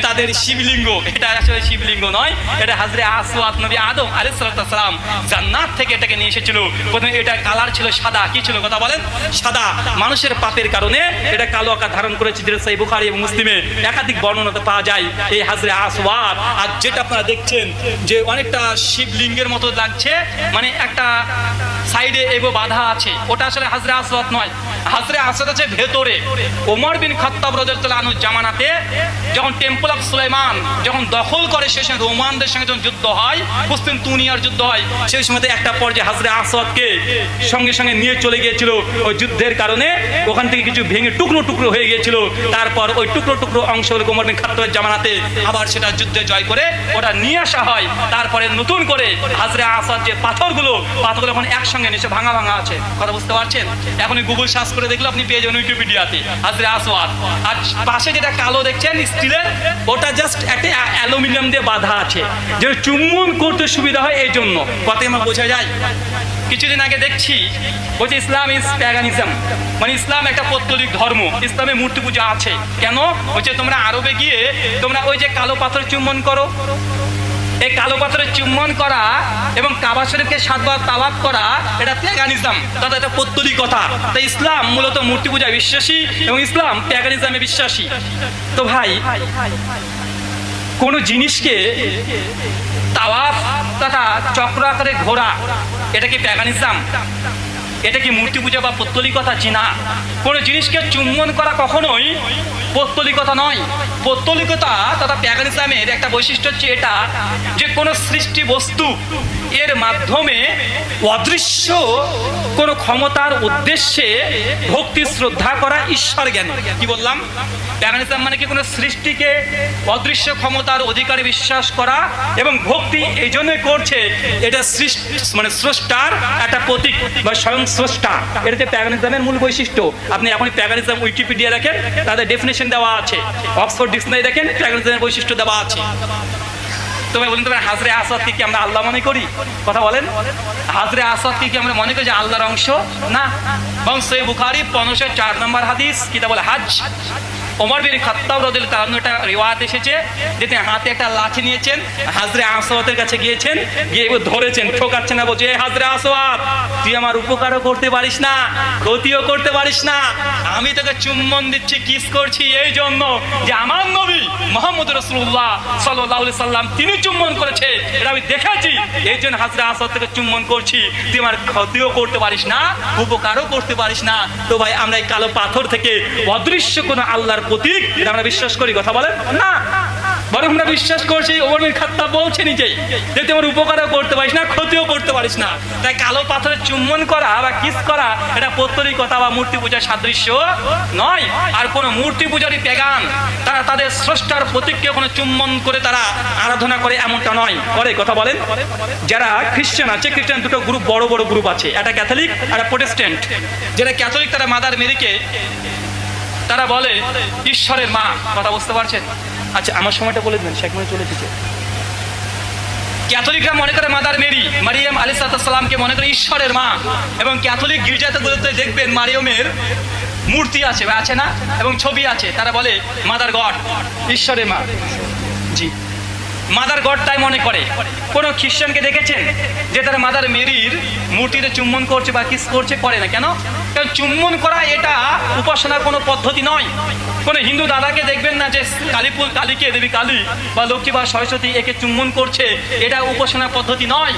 তাদের শিবলিঙ্গ। এটা আসলে শিবলিঙ্গ নয়, এটা হাজরে আসওয়াত নবী আদম আলাইহিস সালাম জান্নাত থেকে এটাকে নিয়ে এসেছিল। প্রথমে এটা কালার ছিল সাদা, কি ছিল কথা বলেন? সাদা। মানুষের পাপের কারণে এটা কালো আকার ধারণ করেছে, যেটা সহিহ বুখারী এবং মুসলিমে একাধিক বর্ণনাতে পাওয়া যায় এই হাজরে আসওয়াত। আর যেটা আপনারা দেখছেন যে অনেকটা শিবলিঙ্গের মতো লাগছে, মানে একটা সাইডে এগো বাধা আছে, ওটা আসলে হাজরে আসওয়াত নয়। হাজরে আসওয়াত আছে ভেতরে। ওমর বিন খাত্তাব রাদিয়াল্লাহু আনহু জামানাতে যখন টেম্পল অফ সুলাইমান যখন দখল করে, সেই সময় রোমানদের সঙ্গে যখন যুদ্ধ হয়, কুস্তিনতুনিয়ার যুদ্ধ হয়, সেই সময় একটা পর্যায়ে হাজরে আসওয়াতকে সঙ্গে সঙ্গে নিয়ে চলে গিয়েছিল। ওই যুদ্ধের কারণে ওখান থেকে কিছু ভেঙে টুকরো টুকরো হয়ে গিয়েছিল। তারপর ওই টুকরো টুকরো অংশগুলো ওমর বিন খাত্তাবের জামানাতে আবার সেটা যুদ্ধে জয় করে ওটা নিয়ে আসা হয়। তারপরে নতুন করে হাজরে আসওয়াত যে পাথরগুলো এখন একসঙ্গে নিচে ভাঙা ভাঙা আছে। কথা বুঝতে পারছেন? এখন গুগল সার্চ করে দেখলে আপনি পেয়ে যাবেন উইকিপিডিয়াতে হাজরে আসওয়াত। আর পাশে যেটা কালো দেখছেন স্টিলের, ওটা জাস্ট একটা অ্যালুমিনিয়াম দিয়ে বাঁধা আছে, যেন চুম্বন করতে সুবিধা হয়, এই জন্য। কথা আমার বোঝা যায়? কিছুদিন আগে দেখছি বলছে ইসলাম ইজ প্যাগানিজম, মানে ইসলাম একটা পৌত্তলিক ধর্ম, ইসলামে মূর্তি পূজা আছে। কেন? বলছে তোমরা আরবে গিয়ে তোমরা ওই যে কালো পাথর চুম্বন করো, এই কালো পাথরে চুম্বন করা এবং কাবা শরীফকে 7 বার তাওয়াফ করা এটা প্যাগানিজম, তথা এটা পৌত্তলিকতা। তাই ইসলাম মূলত মূর্তি পূজায় বিশ্বাসী এবং ইসলাম প্যাগানিজমে বিশ্বাসী। তো ভাই, কোনো জিনিসকে তাওয়াফ তথা চক্র আকারে ঘোরা, এটা কি প্যাগানিজম? এটা কি মূর্তি পূজা বা পৌত্তলিকতা? জি না। কোনো জিনিসকে চুম্বন করা কখনোই পৌত্তলিকতা নয়। পৌত্তলিকতা তথা প্যাগানিজমের একটা বৈশিষ্ট্য হচ্ছে এটা, যে কোনো সৃষ্টি বস্তু এর মাধ্যমে অদৃশ্য কোনো ক্ষমতার উদ্দেশ্যে ভক্তি শ্রদ্ধা করা, ঈশ্বর জ্ঞান। কি বললাম? প্যাগানিজম মানে কি কোনো সৃষ্টিকে অদৃশ্য ক্ষমতার অধিকারে বিশ্বাস করা এবং ভক্তি এই জন্যই করছে এটা সৃষ্টি মানে স্রষ্টার একটা প্রতীক বা স্বয়ং স্রষ্টা। এটা হচ্ছে প্যাগানিজমের মূল বৈশিষ্ট্য। আপনি এখন প্যাগানিজম উইকিপিডিয়া দেখেন, তাদের ডেফিনেশন দেওয়া আছে। অক্সফোর্ড ডিকশনারি দেখেন, প্যাগানিজমের বৈশিষ্ট্য দেওয়া আছে। তবে বলুন তো, হাজরে আসওয়াদকে কি আমরা আল্লাহ মনে করি? কথা বলেন। হাজরে আসওয়াদকে কি আমরা মনে করি যে আল্লাহর অংশ? না। এবং সহিহ বুখারী 1504 নম্বর হাদিস, কিতাবুল হজ, ওমর বিন খাত্তাব রাদিয়াল্লাহু তাআলা একটা রিওয়ায়াত এসেছে যে তিনি হাতে একটা লাঠি নিয়েছেন, হাজরে আসওয়াদের কাছে গিয়েছেন, গিয়ে ধরেছেন, ঠোকাচ্ছেন না, বলছে হাজরে আসওয়াদ, তুই আমার উপকারও করতে পারিস না, ক্ষতিও করতে পারিস না, আমি তোকে চুম্বন দিচ্ছি, কিস করছি এই জন্য যে আমার নবী মুহাম্মদ রাসূলুল্লাহ সাল্লাল্লাহু আলাইহি সাল্লাম তিনি চুম্বন করেছে, এটা আমি দেখেছি, এই জন্য হাজরে আসওয়াদ থেকে চুম্বন করছি, তুই আমার ক্ষতিও করতে পারিস না, উপকারও করতে পারিস না। তো ভাই, আমরা এই কালো পাথর থেকে অদৃশ্য কোনো আল্লাহর প্রতীক এটা আমরা বিশ্বাস করি? কথা বলেন না। বরং আমরা বিশ্বাস করছি ওমর বিন খাত্তাব বলছে নিজেই যে তুই আমার উপকারও করতে পারিস না, ক্ষতিও করতে পারিস না। তাই কালো পাথরে চুম্বন করা বা কিস করা এটা পৌত্তলিকতা বা মূর্তি পূজার সাদৃশ্য নয়। আর কোনো মূর্তি পূজারই পেগান তারা তাদের স্রষ্টার প্রতীককে কোনো চুম্বন করে তারা আরাধনা করে এমনটা নয়। করে কথা বলেন। যারা খ্রিস্টান আছে, খ্রিস্টান দুটো গ্রুপ, বড় বড় গ্রুপ আছে, একটা ক্যাথলিক আর একটা প্রোটেস্ট্যান্ট। যারা ক্যাথলিক তারা মাদার মেরিকে তারা বলে ঈশ্বরের মা। কথা বুঝতে পারছেন? আচ্ছা, আমার সময়টা বলে দেবেন, শেখ মনে চলে এসেছে। ক্যাথলিকরা মনে করে মাদার মেরি, মারিয়াম আলাইহিস সালামকে মনে করে ঈশ্বরের মা। এবং ক্যাথলিক গির্জাগুলোতে দেখবেন মারিয়মের মূর্তি আছে বা আছে না, এবং ছবি আছে, তারা বলে মাদার গড, ঈশ্বরের মা। জি, মাদার গড তাই মনে করে। কোনো খ্রিস্টানকে দেখেছেন যে তারা মাদার মেরির মূর্তিতে চুম্বন করছে বা কিস করছে? করে না। কেন? কারণ চুম্বন করা এটা উপাসনার কোনো পদ্ধতি নয়। কোনো হিন্দু দাদাকে দেখবেন না যে কালীকে, দেবী কালী বা লক্ষ্মী বা সরস্বতী একে চুম্বন করছে, এটা উপাসনার পদ্ধতি নয়।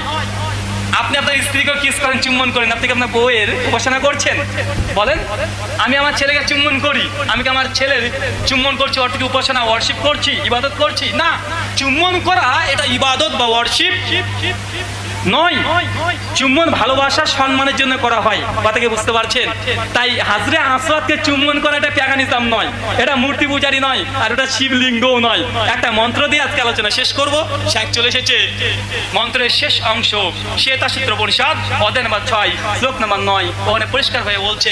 আপনি আপনার স্ত্রীকেও কিস করেন, চুম্বন করেন, আপনি কি আপনার বউয়ের উপাসনা করছেন? বলেন। আমি আমার ছেলেকে চুম্বন করি, আমি কি আমার ছেলের চুম্বন করছি অর্থ কি উপাসনা, ওয়ার্শিপ করছি, ইবাদত করছি? না। চুম্বন করা এটা ইবাদত বা ওয়ার্শিপ নয়। চুম্বন ভালোবাসা সম্মানের জন্য করা হয়। কথাকে বুঝতে পারছেন? তাই হাজরে আসওয়াদকে চুম্বন করা এটা প্যাগানিজম নয়, এটা মূর্তি পূজারি নয়, আর এটা শিবলিঙ্গও নয়। একটা মন্ত্র দিয়ে আজকে আলোচনা শেষ করব। শেখ চলে এসেছে। মন্ত্রের শেষ অংশ শ্বেতাসূত্র পরিষদ অধ্যায় নম্বর 6 শ্লোক নম্বর 9, ওখানে পরিষ্কার হয়ে বলছে,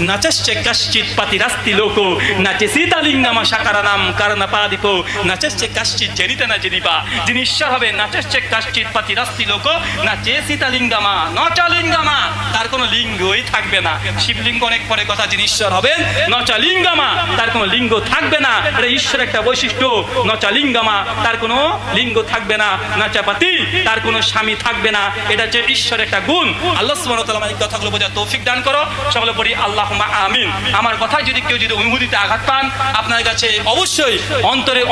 নাচস্য কশ্চিৎ পাতিরাস্তি লোকো নাচে সীতালিঙ্গমা সাকারানাম কারণাপাদিপো নাচস্য কশ্চিৎ জনিতা না জনিপা। যিনি ঈশ্বর হবে, নাচস্য কশ্চিৎ পাতিরাস্তি লোকো নাচে সীতালিঙ্গমা নচলিঙ্গমা, তার কোনো লিঙ্গই থাকবে না। শিবলিঙ্গ অনেক পরে কথা, যিনি ঈশ্বর হবেন, নচলিঙ্গমা, তার কোনো লিঙ্গ থাকবে না। এটা ঈশ্বর একটা বৈশিষ্ট্য। নচলিঙ্গমা, তার কোনো লিঙ্গ থাকবে না। নাচাপাতি, তার কোনো স্বামী থাকবে না। এটা হচ্ছে ঈশ্বর একটা গুণ। আল্লাহ সুবহানাহু ওয়া তাআলা এই কথাগুলো বোঝার তৌফিক দান করো। সকলে পড়ি আল্লাহুম্মা আমিন। আমার কথায় যদি কেউ অনুভূতিতে আঘাত পান, আপনার কাছে অবশ্যই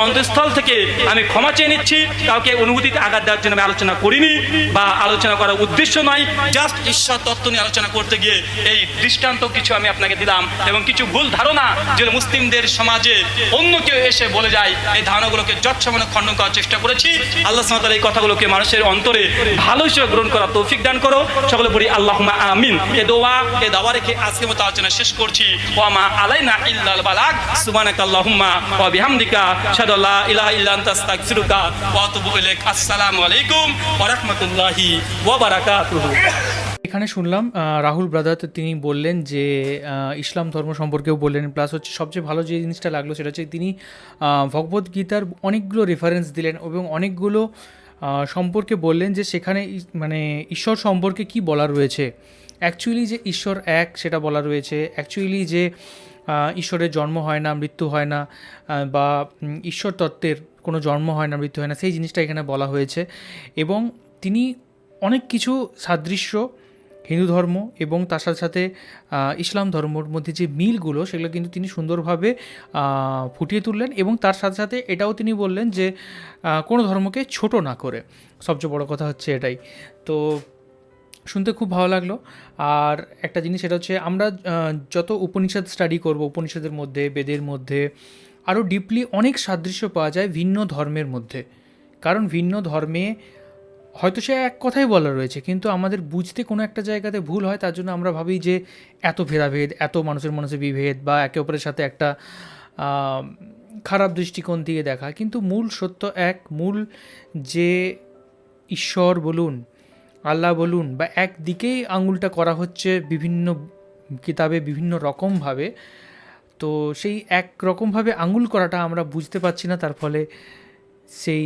অন্তঃস্থল থেকে আমি ক্ষমা চেয়ে নিচ্ছি। কাউকে অনুভূতিতে আঘাত দেওয়ার জন্য আমি আলোচনা করিনি বা আলোচনা করার উদ্দেশ্য নয়। জাস্ট ঈশ্বর তত্ত্ব নিয়ে আলোচনা করতে গিয়ে এই দৃষ্টান্ত কিছু আমি আপনাকে দিলাম, এবং কিছু ভুল ধারণা যে মুসলিমদের সমাজে অন্য কেউ এসে বলে যায়, এই ধারণাগুলোকে যৎসমানে খণ্ডন করার চেষ্টা করেছি। আল্লাহ সুবহানাহু ওয়া তাআলা এই কথাগুলোকে মানুষের অন্তরে ভালো হিসেবে গ্রহণ করার তৌফিক দান করো। সকলে পড়ি আল্লাহুম্মা আমিন। এ দাওয়া রেখে আজকের মতো আলোচনা শেষ করছি। ওয়া মা আলাইনা ইল্লাল বালাগ। সুবহানাকাল্লাহুম্মা ওয়া বিহামদিকা আশহাদু আল্লা ইলাহা ইল্লা আনতা আস্তাগফিরুকা ওয়া আতুবু ইলাইক। আসসালামু আলাইকুম ওয়া রাহমাতুল্লাহি ওয়া বারাকাতুহু। এখানে শুনলাম রাহুল ব্রাদার, তিনি বললেন যে ইসলাম ধর্ম সম্পর্কেও বললেন, প্লাস হচ্ছে সবচেয়ে ভালো যে জিনিসটা লাগলো সেটা হচ্ছে তিনি ভগবদ্গীতার অনেকগুলো রেফারেন্স দিলেন এবং অনেকগুলো সম্পর্কে বললেন যে সেখানে মানে ঈশ্বর সম্পর্কে কি বলা রয়েছে। অ্যাকচুয়ালি যে ঈশ্বর এক সেটা বলা রয়েছে, অ্যাকচুয়ালি যে ঈশ্বরের জন্ম হয় না, মৃত্যু হয় না, বা ঈশ্বর তত্ত্বের কোনো জন্ম হয় না, মৃত্যু হয় না, সেই জিনিসটা এখানে বলা হয়েছে। এবং তিনি অনেক কিছু সাদৃশ্য হিন্দু ধর্ম এবং তার সাথে সাথে ইসলাম ধর্মর মধ্যে যে মিলগুলো সেগুলো কিন্তু তিনি সুন্দরভাবে ফুটিয়ে তুললেন। এবং তার সাথে সাথে এটাও তিনি বললেন যে কোনো ধর্মকে ছোট না করে, সবচেয়ে বড় কথা হচ্ছে এটাই। তো শুনতে খুব ভালো লাগলো। আর একটা জিনিস সেটা হচ্ছে আমরা যত উপনিষদ স্টাডি করব, উপনিষদের মধ্যে, বেদের মধ্যে আরও ডিপলি অনেক সাদৃশ্য পাওয়া যায় ভিন্ন ধর্মের মধ্যে। কারণ ভিন্ন ধর্মে হয়তো সে এক কথাই বলা রয়েছে, কিন্তু আমাদের বুঝতে কোনো একটা জায়গাতে ভুল হয়, তার জন্য আমরা ভাবি যে এত ভেদাভেদ, এত মানুষের বিভেদ, বা একে অপরের সাথে একটা খারাপ দৃষ্টিকোণ দিয়ে দেখা। কিন্তু মূল সত্য এক, মূল যে ঈশ্বর বলুন, আল্লাহ বলুন, বা একদিকেই আঙুলটা করা হচ্ছে বিভিন্ন কিতাবে বিভিন্ন রকমভাবে। তো সেই এক রকমভাবে আঙুল করাটা আমরা বুঝতে পারছি না, তার ফলে সেই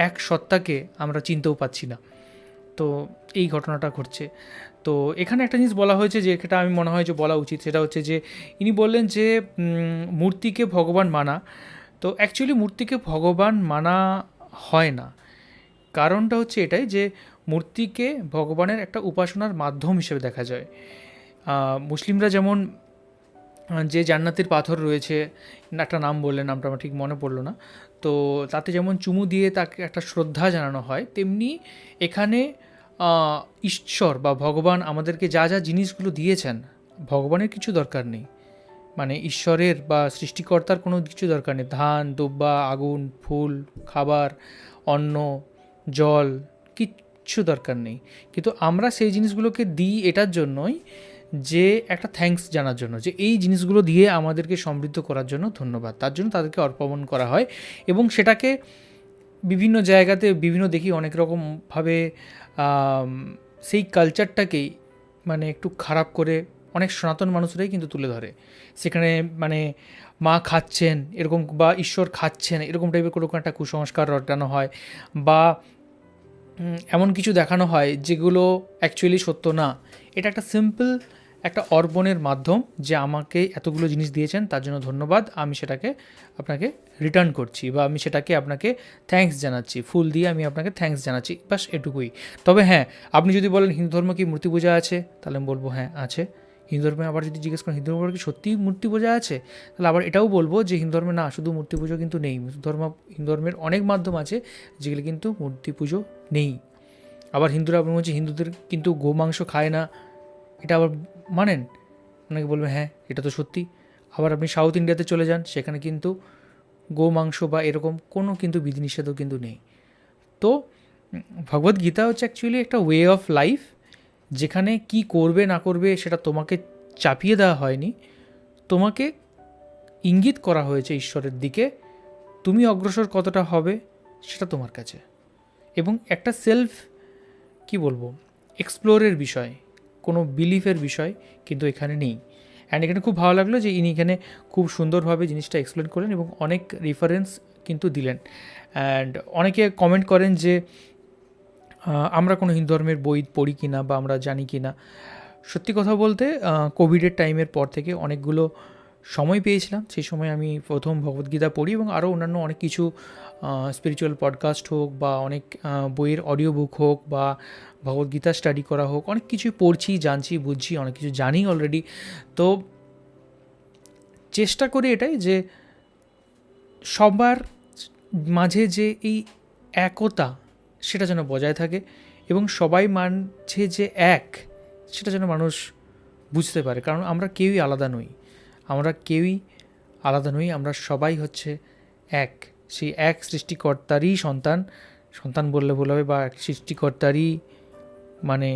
এক সত্তাকে আমরা চিনতেও পাচ্ছি না। তো এই ঘটনাটা ঘটছে। তো এখানে একটা জিনিস বলা হয়েছে যে এটা আমি মনে হয় যে বলা উচিত, সেটা হচ্ছে যে ইনি বললেন যে মূর্তিকে ভগবান মানা। তো অ্যাকচুয়ালি মূর্তিকে ভগবান মানা হয় না। কারণটা হচ্ছে এটাই যে মূর্তিকে ভগবানের একটা উপাসনার মাধ্যম হিসেবে দেখা যায়। মুসলিমরা যেমন যে জান্নাতের পাথর রয়েছে, একটা নাম বললেন, নামটা আমার ঠিক মনে পড়লো না, তো তাতে যেমন চুমু দিয়ে তাকে একটা শ্রদ্ধা জানানো হয়, তেমনি এখানে ঈশ্বর বা ভগবান আমাদেরকে যা যা জিনিসগুলো দিয়েছেন, ভগবানের কিছু দরকার নেই, মানে ঈশ্বরের বা সৃষ্টিকর্তার কোনো কিছু দরকার নেই। ধান, দুব্বা, আগুন, ফুল, খাবার, অন্ন, জল, কিচ্ছু দরকার নেই। কিন্তু আমরা সেই জিনিসগুলোকে দিই এটার জন্যই যে একটা থ্যাঙ্কস জানার জন্য, যে এই জিনিসগুলো দিয়ে আমাদেরকে সমৃদ্ধ করার জন্য ধন্যবাদ, তার জন্য তাদেরকে অর্পণ করা হয়। এবং সেটাকে বিভিন্ন জায়গাতে বিভিন্ন দেখি অনেক রকমভাবে সেই কালচারটাকেই মানে একটু খারাপ করে অনেক সনাতন মানুষরাই কিন্তু তুলে ধরে। সেখানে মানে মা খাচ্ছেন এরকম, বা ঈশ্বর খাচ্ছেন এরকম টাইপের কোনো একটা কুসংস্কার রটানো হয়, বা এমন কিছু দেখানো হয় যেগুলো অ্যাকচুয়ালি সত্য না। এটা একটা সিম্পল একটা অর্পণের মাধ্যম, যে আমাকে এতগুলো জিনিস দিয়েছেন তার জন্য ধন্যবাদ, আমি সেটাকে আপনাকে রিটার্ন করছি, বা আমি সেটাকে আপনাকে থ্যাঙ্কস জানাচ্ছি, ফুল দিয়ে আমি আপনাকে থ্যাঙ্কস জানাচ্ছি, বাস এটুকুই। তবে হ্যাঁ, আপনি যদি বলেন হিন্দু ধর্ম কি মূর্তি পূজা আছে, তাহলে আমি বলবো হ্যাঁ আছে। হিন্দু ধর্মে আবার যদি জিজ্ঞেস করেন হিন্দু ধর্মে কি সত্যিই মূর্তি পূজা আছে, তাহলে আবার এটাও বলবো যে হিন্দু ধর্মে না, শুধু মূর্তি পুজো কিন্তু নেই। হিন্দু ধর্মের অনেক মাধ্যম আছে যেগুলো কিন্তু মূর্তি পুজো নেই। আবার হিন্দুরা বলছে হিন্দুদের কিন্তু গোমাংস খায় না, এটা আবার মানেন? অনেকে বলবে হ্যাঁ এটা তো সত্যি। আবার আপনি সাউথ ইন্ডিয়াতে চলে যান, সেখানে কিন্তু গোমাংস বা এরকম কোনো কিন্তু বিধিনিষেধও কিন্তু নেই। তো ভগবদ্গীতা হচ্ছে অ্যাকচুয়ালি একটা ওয়ে অফ লাইফ, যেখানে কি করবে না করবে সেটা তোমাকে চাপিয়ে দেওয়া হয়নি, তোমাকে ইঙ্গিত করা হয়েছে ঈশ্বরের দিকে, তুমি অগ্রসর কতটা হবে সেটা তোমার কাছে। এবং একটা সেলফ কি বলবো এক্সপ্লোরের বিষয়, কোনো বিলিফের বিষয় কিন্তু এখানে নেই। অ্যান্ড এখানে খুব ভালো লাগলো যে ইনি এখানে খুব সুন্দরভাবে জিনিসটা এক্সপ্লেন করলেন এবং অনেক রেফারেন্স কিন্তু দিলেন। অ্যান্ড অনেকে কমেন্ট করেন যে আমরা কোনো হিন্দু ধর্মের বই পড়ি কি না বা আমরা জানি কি না। সত্যি কথা বলতে কোভিডের টাইমের পর থেকে অনেকগুলো সময় পেয়েছিলাম, সেই সময় আমি প্রথম ভগবদ্গীতা পড়ি এবং আরও অন্যান্য অনেক কিছু স্পিরিচুয়াল পডকাস্ট হোক বা অনেক বইয়ের অডিও বুক হোক বা ভগবদ্গীতা স্টাডি করা হোক, অনেক কিছুই পড়ছি, জানছি, বুঝছি, অনেক কিছু জানি অলরেডি। তো চেষ্টা করি এটাই যে সবার মাঝে যে এই একতা সেটা যেন বজায় থাকে এবং সবাই মানছে যে এক, সেটা যেন মানুষ বুঝতে পারে। কারণ আমরা কেউই আলাদা নই, আমরা সবাই হচ্ছে এক। সেই এক সৃষ্টিকর্তারই সন্তান বললে ভুল হবে, বা এক সৃষ্টিকর্তারই মানে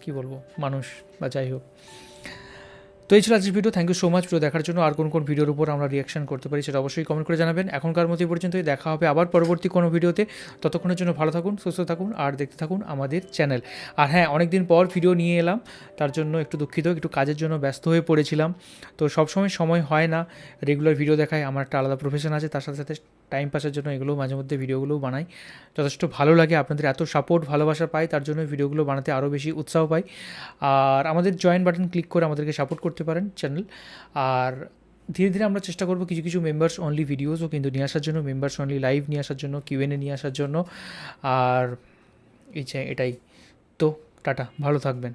কি বলবো মানুষ, বা যাই হোক। তো এই ছিল আজকের video. Thank you so much video দেখার জন্য। আর কোন কোন ভিডিওর উপর আমরা রিয়াকশন করতে পারি সেটা অবশ্যই কমেন্ট করে জানাবেন। এখনকার মতো এই পর্যন্তই, দেখা হবে আবার পরবর্তী কোনো ভিডিওতে। ততক্ষণের জন্য ভালো থাকুন, সুস্থ থাকুন আর দেখতে থাকুন আমাদের চ্যানেল। আর হ্যাঁ, অনেকদিন পর ভিডিও নিয়ে এলাম, তার জন্য একটু দুঃখিত, একটু কাজের জন্য ব্যস্ত হয়ে পড়েছিলাম। তো সবসময় সময় হয় না রেগুলার ভিডিও দেখায়, আমার একটা আলাদা প্রফেশন আছে, তার সাথে সাথে টাইম পাসের জন্য এগুলো মাঝে মধ্যে ভিডিওগুলোও বানাই। যথেষ্ট ভালো লাগে, আপনাদের এত সাপোর্ট ভালোবাসা পাই, তার জন্য ভিডিওগুলো বানাতে আরও বেশি উৎসাহ পাই। আর আমাদের জয়েন বাটন ক্লিক করে আমাদেরকে সাপোর্ট করতে পারেন চ্যানেল। আর ধীরে ধীরে আমরা চেষ্টা করবো কিছু কিছু মেম্বার্স অনলি ভিডিওসও কিন্তু নিয়ে আসার জন্য, মেম্বার্স অনলি লাইভ নিয়ে আসার জন্য, কিউএনএ নিয়ে আসার জন্য। আর এটাই তো, টাটা, ভালো থাকবেন।